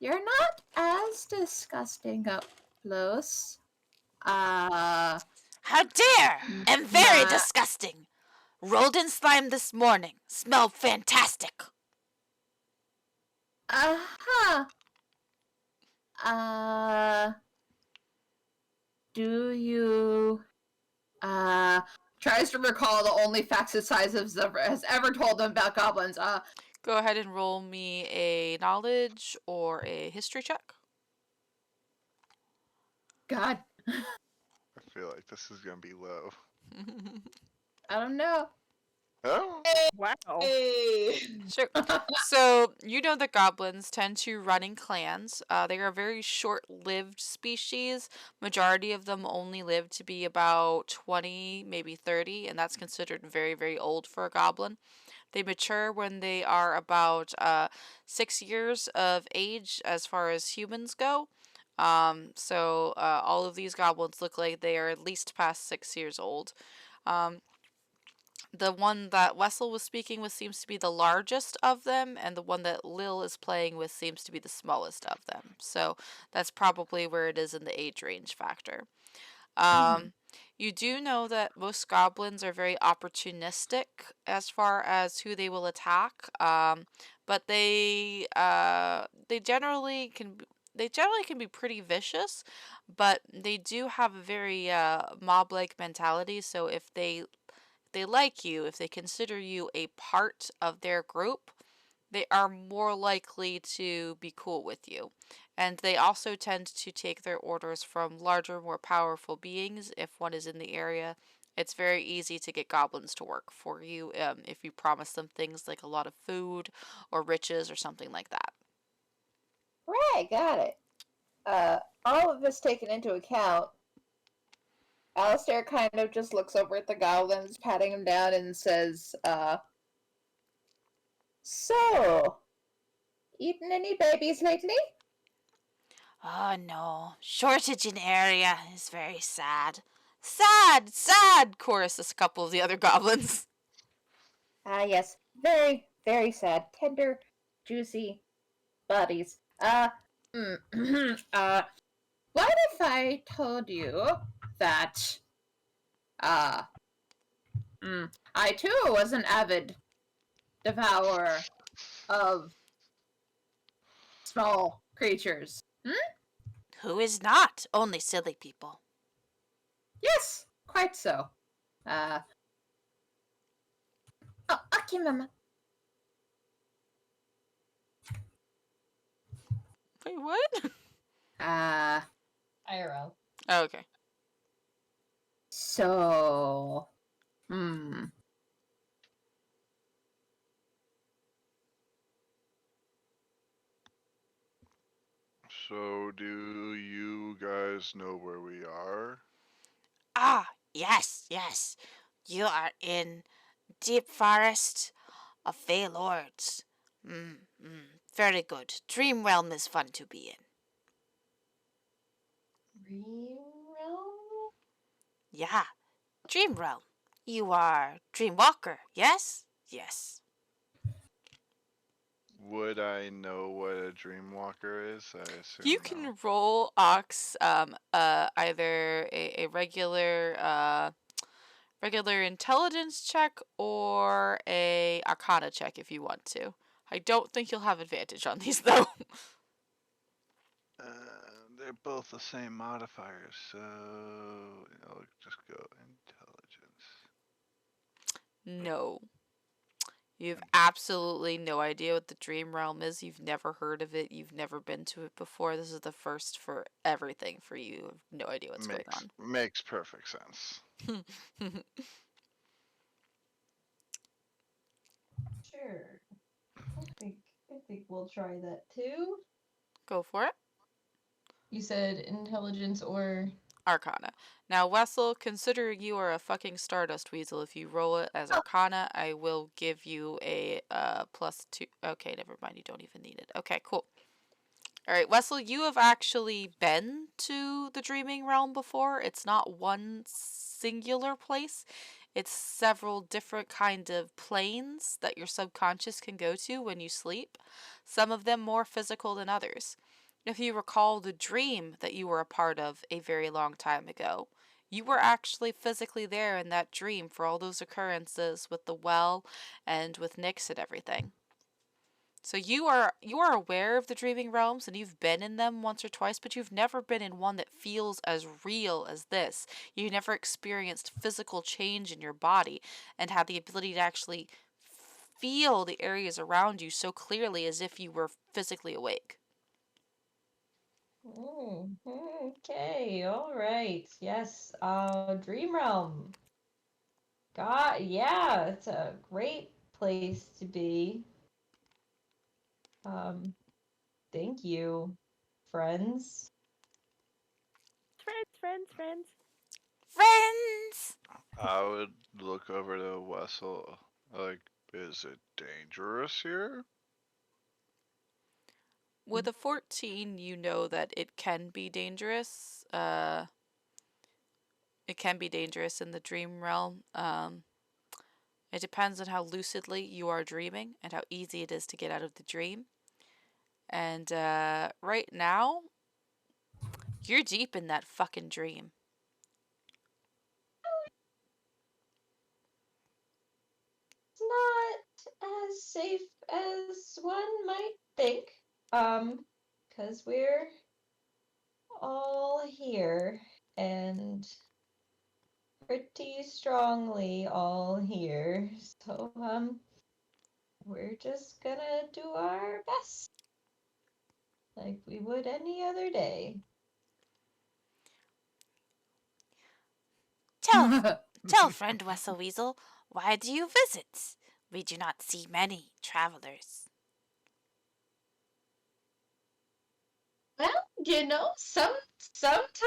"You're not as disgusting up close. How dare! And very Nah. disgusting. Rolled in slime this morning. Smelled fantastic. Uh-huh. Do you, tries to recall the only facts his size has ever told them about goblins. Go ahead and roll me a knowledge or a history check. God, I feel like this is gonna be low. I don't know. Oh, Wow. Hey. Sure. So, you know that goblins tend to run in clans. They are a very short lived species. Majority of them only live to be about 20, maybe 30, and that's considered very, very old for a goblin. They mature when they are about 6 years of age as far as humans go. So, all of these goblins look like they are at least past 6 years old. Um, the one that Wessel was speaking with seems to be the largest of them, and the one that Lil is playing with seems to be the smallest of them. So that's probably where it is in the age range factor. You do know that most goblins are very opportunistic as far as who they will attack, but they generally can be pretty vicious, but they do have a very mob-like mentality. So if they like you, if they consider you a part of their group, they are more likely to be cool with you. And they also tend to take their orders from larger, more powerful beings if one is in the area. It's very easy to get goblins to work for you if you promise them things like a lot of food or riches or something like that. Right, got it. All of this taken into account, Alistair kind of just looks over at the goblins, patting him down, and says, "So, eaten any babies lately?" Oh no, shortage in area is very sad. Sad, sad, choruses a couple of the other goblins. Ah, yes. Very, very sad. Tender, juicy bodies. What if I told you that, uh, I too was an avid devourer of small creatures? Who is not? Only silly people. Yes, quite so. Oh, okay, Mama. Wait, what? Uh, IRL. Oh, okay. so, so do you guys know where we are? Ah, yes, yes. You are in deep forest of Fey Lords. Very good. Dream Realm is fun to be in. Realm? Yeah, Dream Realm. You are Dreamwalker, yes? Yes. Would I know what a dreamwalker is? I assume You no. can roll Ox either a regular intelligence check or a Arcana check if you want to. I don't think you'll have advantage on these though. They're both the same modifiers, so I'll just go intelligence. No. You have absolutely no idea what the dream realm is. You've never heard of it. You've never been to it before. This is the first for everything for you. You have no idea what's going Makes perfect sense. on. Sure. I think we'll try that too. Go for it. You said intelligence or Arcana. Now, Wessel, considering you are a fucking Stardust Weasel, if you roll it as Arcana, I will give you a +2. Okay, never mind. You don't even need it. Okay, cool. All right, Wessel, you have actually been to the Dreaming Realm before. It's not one singular place. It's several different kind of planes that your subconscious can go to when you sleep. Some of them more physical than others. If you recall the dream that you were a part of a very long time ago, you were actually physically there in that dream for all those occurrences with the well and with Nyx and everything. So you are aware of the dreaming realms and you've been in them once or twice, but you've never been in one that feels as real as this. You've never experienced physical change in your body and had the ability to actually feel the areas around you so clearly as if you were physically awake. Okay, all right. Yes, Dream Realm. God, yeah, it's a great place to be. Um, thank you, friends. Friends. Friends! I would look over to Wessel. Like, is it dangerous here? With a 14, you know that it can be dangerous. It can be dangerous in the dream realm. It depends on how lucidly you are dreaming and how easy it is to get out of the dream. And right now, you're deep in that fucking dream. It's not as safe as one might think. Because we're all here and pretty strongly all here. So, we're just gonna do our best like we would any other day. Tell friend Wessel Weasel, why do you visit? We do not see many travelers. Well, sometimes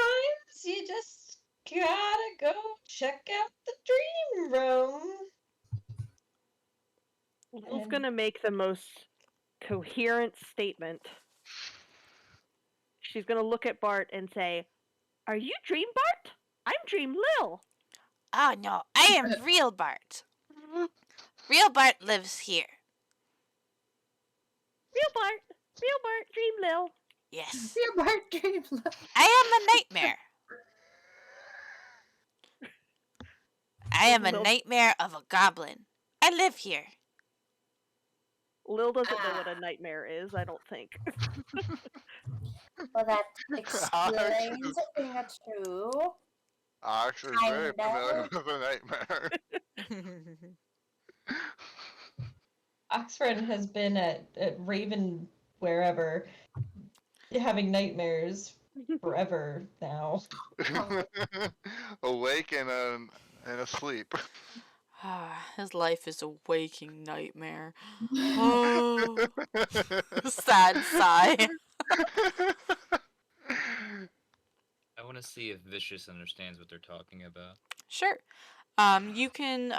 you just gotta go check out the dream room. Lil's gonna make the most coherent statement. She's gonna look at Bart and say, "Are you Dream Bart? I'm Dream Lil." Oh no, I am real Bart. Real Bart lives here. Real Bart, Dream Lil. Yes. Real Bart Dream. I am a nightmare. I am a Lil, nightmare of a goblin. I live here. Lil doesn't know what a nightmare is, I don't think. Well, that Alex explains is, a thing or two. Alex is very familiar with a nightmare. Oxford has been at Raven wherever having nightmares forever now. Awake and asleep. His life is a waking nightmare. Oh, sad sigh. I want to see if Vicious understands what they're talking about. Sure. You can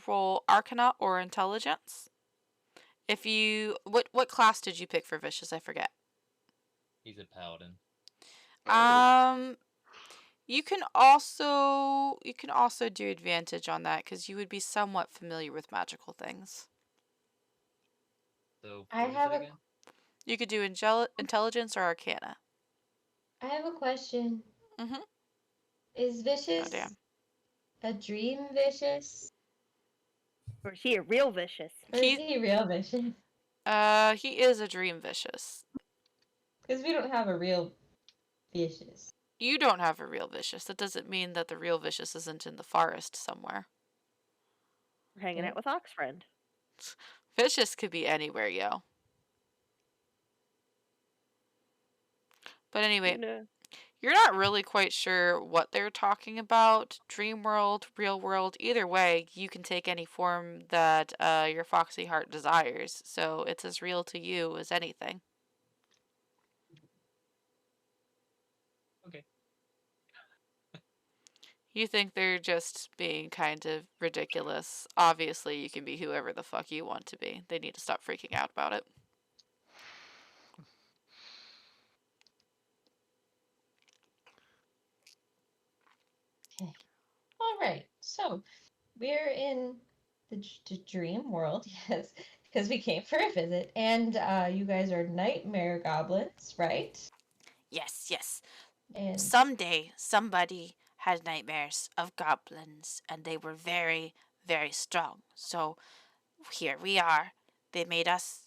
roll Arcana or Intelligence. If you what class did you pick for Vicious? I forget. He's a paladin. You can also do advantage on that because you would be somewhat familiar with magical things. So I what is have it a- again? You could do Intelligence or Arcana. I have a question. Mhm. Is Oh Vicious damn. a dream Vicious? Or is he a real vicious? Or is he real Vicious? He is a dream Vicious. Because we don't have a real Vicious. You don't have a real Vicious. That doesn't mean that the real Vicious isn't in the forest somewhere. We're hanging out with Oxfriend. Vicious could be anywhere, yo. But anyway, You know, you're not really quite sure what they're talking about. Dream world, real world, either way, you can take any form that your foxy heart desires. So it's as real to you as anything. Okay. You think they're just being kind of ridiculous. Obviously, you can be whoever the fuck you want to be. They need to stop freaking out about it. Okay. All right. So we're in the dream world, yes, because we came for a visit, and you guys are nightmare goblins, right? Yes, yes. And Someday, somebody had nightmares of goblins, and they were very, very strong. So here we are. They made us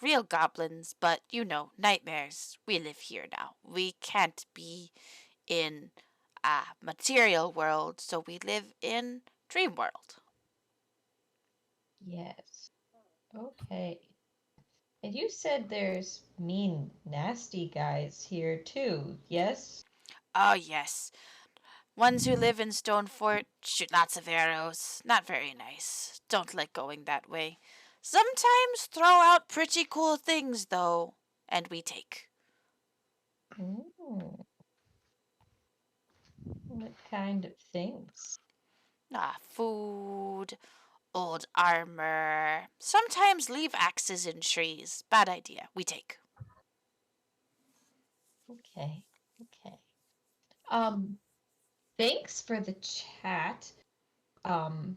real goblins, but you know, nightmares. We live here now. We can't be in a material world, so we live in dream world. yes, okay. And you said there's mean, nasty guys here too, yes? Oh, yes. Ones who live in Stonefort shoot lots of arrows. Not very nice. Don't like going that way. Sometimes throw out pretty cool things, though, and we take. Ooh, what kind of things? Food, old armor. Sometimes leave axes in trees. Bad idea. We take. Okay, okay. Um, thanks for the chat. Um,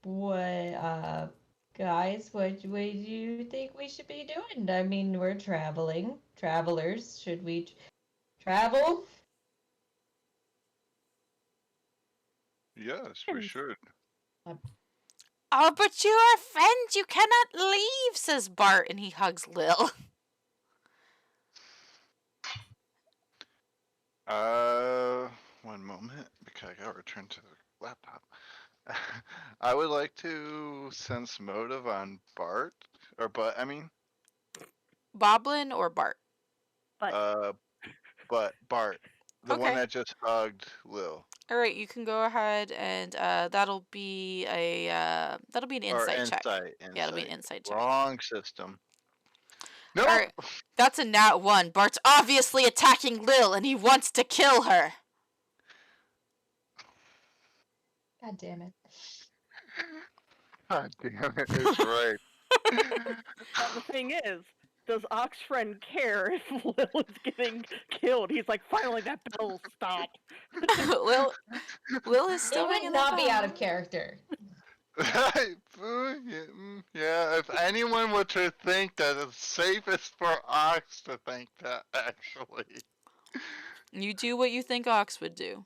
what, guys, what do you think we should be doing? I mean, we're travelers. Should we travel? Yes, we should. Oh, but you are friends. You cannot leave, says Bart, and he hugs Lil. One moment, because I gotta return to the laptop. I would like to sense motive on Bart, I mean, Boblin or Bart? but but Bart, the one Okay. that just hugged Lil, All right, you can go ahead and that'll be an or insight check. insight, Yeah, it'll be an insight. insight check. Wrong system. All Nope. right, that's a nat 1. Bart's obviously attacking Lil, and he wants to kill her. God damn it. God damn it, it's right. now the thing is, does Oxfriend care if Lil is getting killed? He's like, finally, that bell stop. Lil is still It ringing would that not be out bell. of character. Yeah, if anyone were to think that it's safest for Ox to think that, actually. You do what you think Ox would do.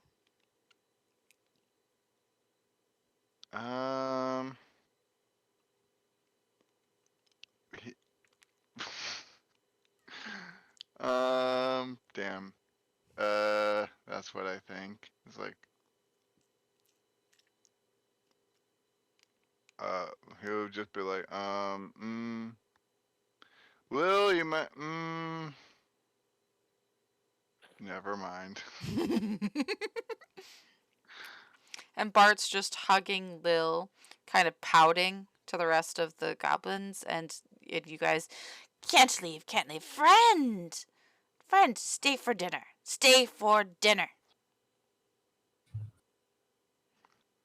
Um. he- Damn. That's what I think. It's like, uh, he would just be like, Will, you might, never mind. And Bart's just hugging Lil, kind of pouting to the rest of the goblins, and you guys can't leave, can't leave. Friend! Friend, stay for dinner. Stay for dinner.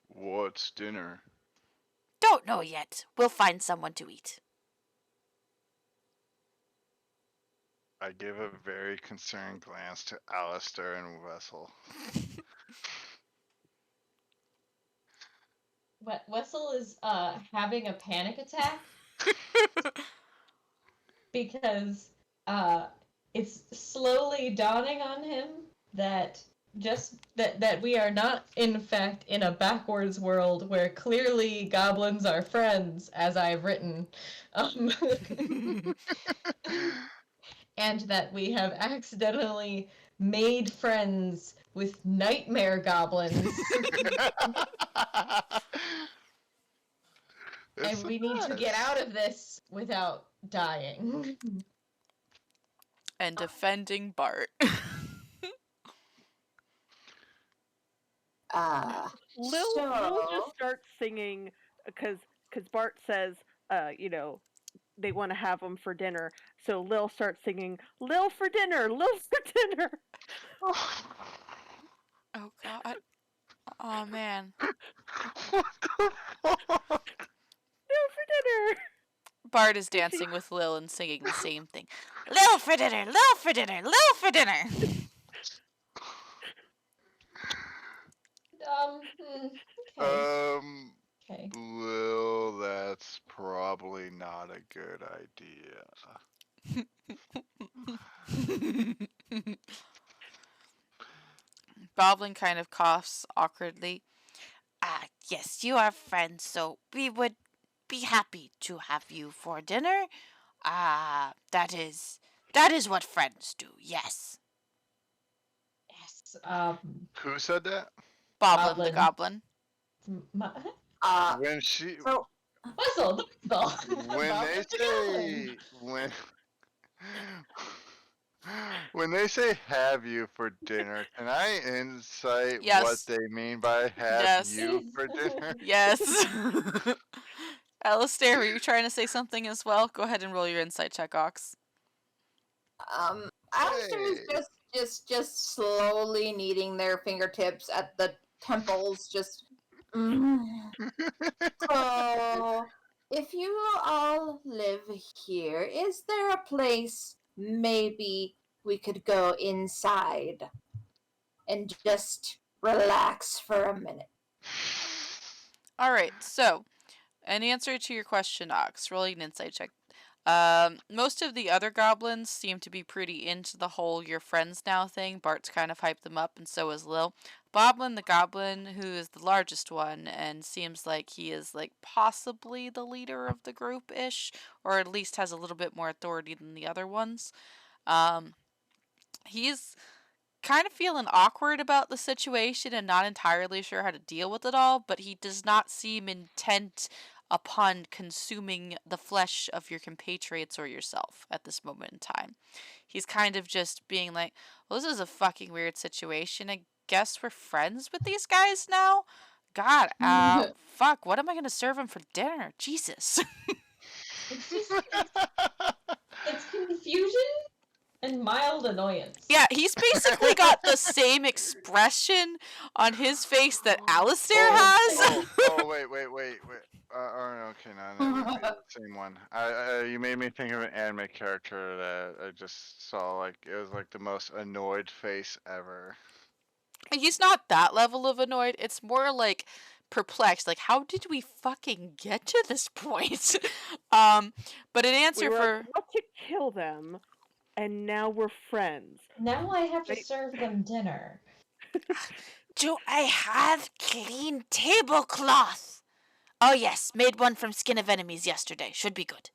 What's dinner? Don't know yet. We'll find someone to eat. I give a very concerned glance to Alistair and Wessel. Wessel is having a panic attack because it's slowly dawning on him that that we are not in fact in a backwards world where clearly goblins are friends, as I've written, and that we have accidentally made friends with nightmare goblins. And we need to get out of this without dying. And defending Bart. Lil just starts singing because Bart says, you know, they want to have him for dinner. So Lil starts singing, Lil for dinner, Lil for dinner. Oh god. Oh man. What the fuck? Lil for dinner. Bart is dancing with Lil and singing the same thing. Lil for dinner, Lil for dinner, Lil for dinner. Okay. Um, Okay. Lil, that's probably not a good idea. Boblin kind of coughs awkwardly. Yes, you are friends, so we would be happy to have you for dinner. That is what friends do, yes. Yes. Who said that? Boblin the Goblin. goblin. When she, Muscle, the muscle. when they Goblin the goblin. say, when they say have you for dinner, can I insight what Yes. they mean by have Yes. you for dinner? Yes. Alistair, were you trying to say something as well? Go ahead and roll your insight check, Ox. Alistair is Hey. just slowly kneading their fingertips at the temples, just. So, if you all live here, is there a place maybe we could go inside and just relax for a minute? All right, so in answer to your question, Ox, rolling an insight check. Most of the other goblins seem to be pretty into the whole "you're friends now" thing. Bart's kind of hyped them up, and so is Lil. Boblin the goblin, who is the largest one, and seems like he is like possibly the leader of the group ish, or at least has a little bit more authority than the other ones. He's kind of feeling awkward about the situation and not entirely sure how to deal with it all, but he does not seem intent upon consuming the flesh of your compatriots or yourself at this moment in time. He's kind of just being like, well, this is a fucking weird situation. I guess we're friends with these guys now? God, fuck, what am I gonna serve him for dinner? Jesus. It's just it's confusion and mild annoyance. Yeah, he's basically got the same expression on his face that Alistair has. Wait. Okay, no, that would be the same one. You made me think of an anime character that I just saw. Like it was like the most annoyed face ever. He's not that level of annoyed. It's more like perplexed. Like, how did we fucking get to this point? But an answer We were for about to kill them, and now we're friends. Now I have to serve them dinner. do I have clean tablecloth? Oh yes, made one from skin of enemies yesterday. Should be good.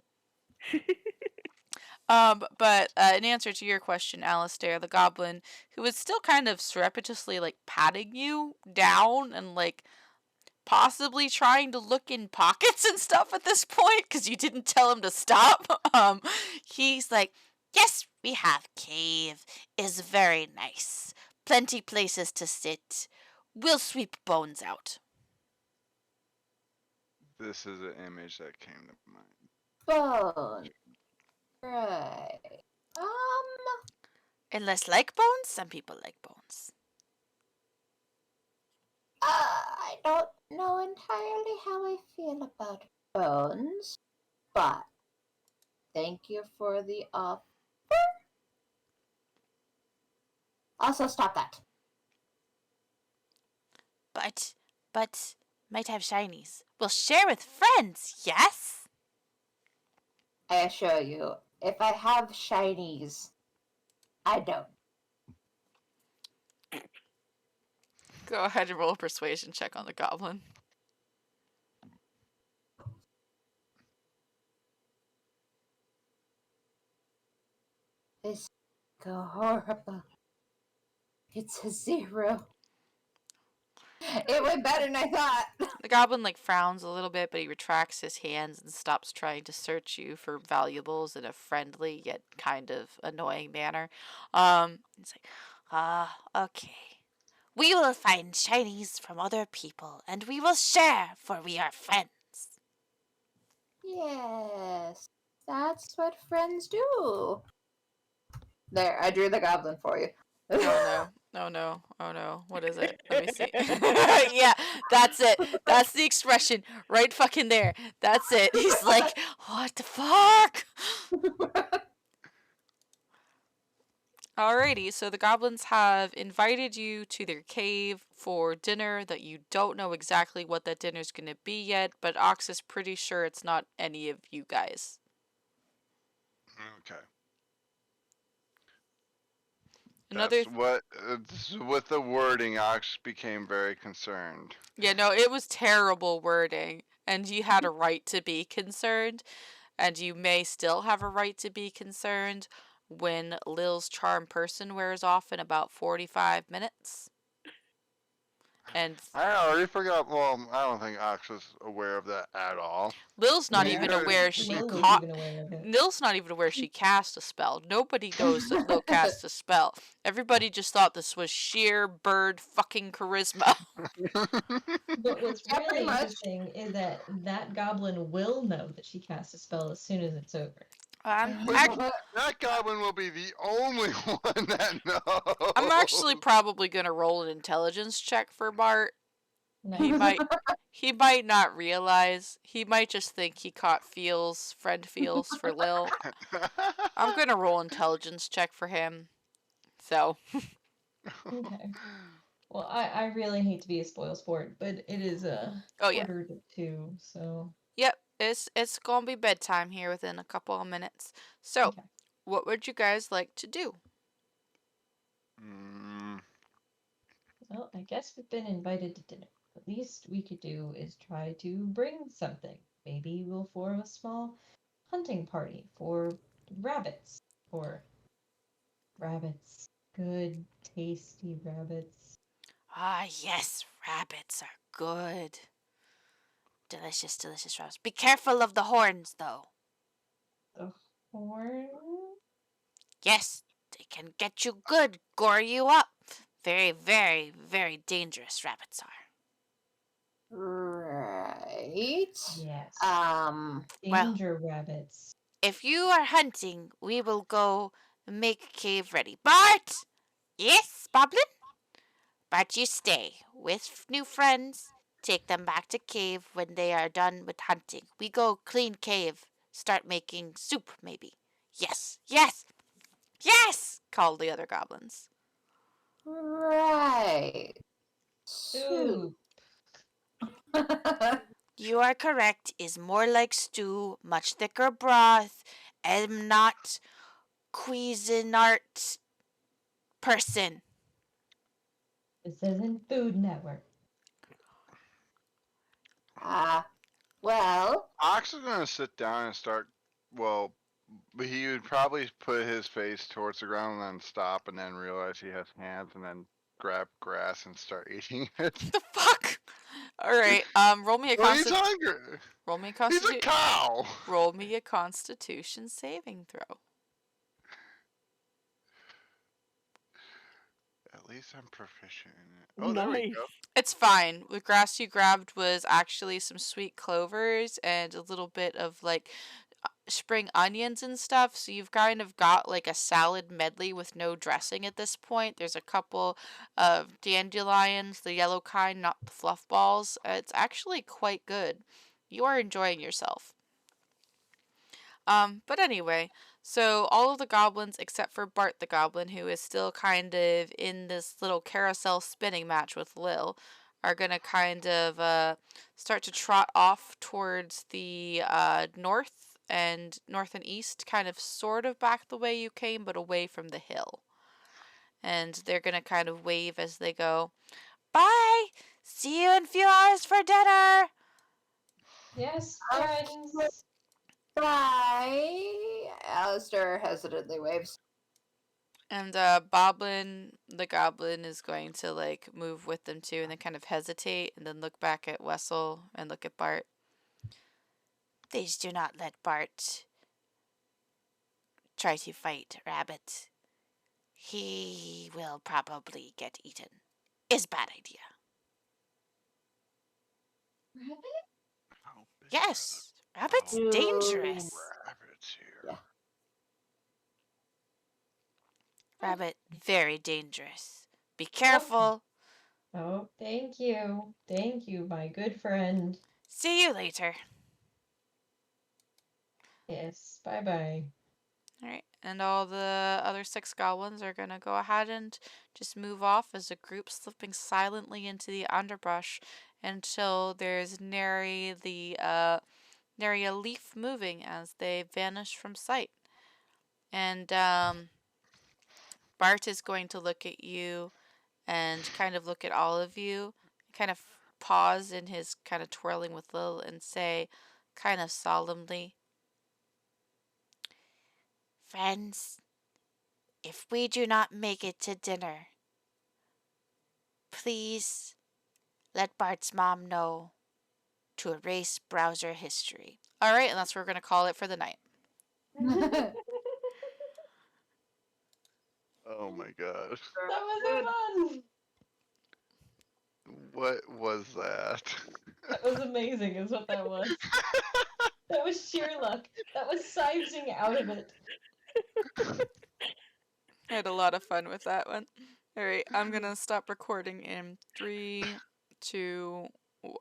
But in answer to your question, Alistair, the goblin, who is still kind of surreptitiously like patting you down and like possibly trying to look in pockets and stuff at this point because you didn't tell him to stop. He's like, yes, we have cave. Is very nice. Plenty places to sit. We'll sweep bones out. This is an image that came to mind. Bone. Right. Unless like bones, some people like bones. I don't know entirely how I feel about bones, but thank you for the offer. Also, stop that. But might have shinies. We'll share with friends, yes? I assure you, if I have shinies, I don't. Go ahead and roll a persuasion check on the goblin. This go horrible. It's a 0. It went better than I thought. The goblin like frowns a little bit, but he retracts his hands and stops trying to search you for valuables in a friendly yet kind of annoying manner. He's like, okay. We will find shinies from other people, and we will share, for we are friends. Yes, that's what friends do. There, I drew the goblin for you. Oh no. Oh no. Oh no. What is it? Let me see. Yeah, that's it. That's the expression. Right fucking there. That's it. He's like, what the fuck? Alrighty, so the goblins have invited you to their cave for dinner that you don't know exactly what that dinner's gonna be yet, but Ox is pretty sure it's not any of you guys. Okay. Another That's what with the wording. Ox became very concerned. Yeah, no, it was terrible wording, and you had a right to be concerned, and you may still have a right to be concerned when Lil's charm person wears off in about 45 minutes. And I already forgot. Well, I don't think Ox was aware of that at all. Lil's not Yeah. even aware she Lil was caught. even aware of it. Lil's not even aware she cast a spell. Nobody knows that Lil cast a spell. Everybody just thought this was sheer bird fucking charisma. But what's Yeah, pretty really much. interesting is that that goblin will know that she cast a spell as soon as it's over. That goblin will be the only one that knows. I'm actually probably gonna roll an intelligence check for Bart. He Nice. might not realize. He might just think he caught friend feels for Lil. I'm gonna roll intelligence check for him. So Okay. Well, I really hate to be a spoil sport, but it is Oh, yeah. quarter to 2, so Yep, it's gonna be bedtime here within a couple of minutes. So, okay. what would you guys like to do? Well, I guess we've been invited to dinner. The least we could do is try to bring something. Maybe we'll form a small hunting party for rabbits. Or rabbits. Good, tasty rabbits. Ah, yes, rabbits are good. Delicious, delicious rabbits. Be careful of the horns, though. The horn? Yes, they can get you good, gore you up. Very, very, very dangerous rabbits are. Right. Yes. Well, Danger rabbits. if you are hunting, we will go make a cave ready. Bart! Yes, Boblin? Bart, you stay with new friends. Take them back to cave when they are done with hunting. We go clean cave. Start making soup, maybe. Yes, yes, yes! Called the other goblins. Right. Soup. You are correct. Is more like stew, much thicker broth. Am not Cuisinart person. This isn't Food Network. Well, Ox is gonna sit down and start. Well, he would probably put his face towards the ground and then stop, and then realize he has hands, and then grab grass and start eating it. The fuck? All right. Roll me a Well, he's hungry. Roll me a He's a constitution. cow. Roll me a Constitution saving throw. At least I'm proficient in it. Oh, there we Nice. go. It's fine. The grass you grabbed was actually some sweet clovers and a little bit of like spring onions and stuff. So you've kind of got like a salad medley with no dressing at this point. There's a couple of dandelions, the yellow kind, not the fluff balls. It's actually quite good. You are enjoying yourself. But anyway, so all of the goblins except for Bart the goblin, who is still kind of in this little carousel spinning match with Lil, are gonna kind of start to trot off towards the north and east, kind of sort of back the way you came, but away from the hill. And they're gonna kind of wave as they go. Bye! See you in a few hours for dinner! Yes, friends. bye. Alistair hesitantly waves. And Boblin, the goblin, is going to like move with them too, and then kind of hesitate, and then look back at Wessel and look at Bart. Please do not let Bart try to fight Rabbit. He will probably get eaten. It's a bad idea. Rabbit? How big Yes, Rabbit's are dangerous. the rabbits here? Yeah. Rabbit, very dangerous. Be careful. Oh, thank you. Thank you, my good friend. See you later. Yes, bye-bye. Alright, and all the other 6 goblins are gonna go ahead and just move off as a group, slipping silently into the underbrush until there's nary a leaf moving as they vanish from sight. And Bart is going to look at you and kind of look at all of you, kind of pause in his kind of twirling with Lil and say, kind of solemnly, friends, if we do not make it to dinner, please let Bart's mom know to erase browser history. All right, and that's what we're going to call it for the night. Oh my gosh. That was so fun! What was that? That was amazing, is what that was. That was sheer luck. That was sizing out of it. I had a lot of fun with that one. All right, I'm going to stop recording in 3, 2, 1.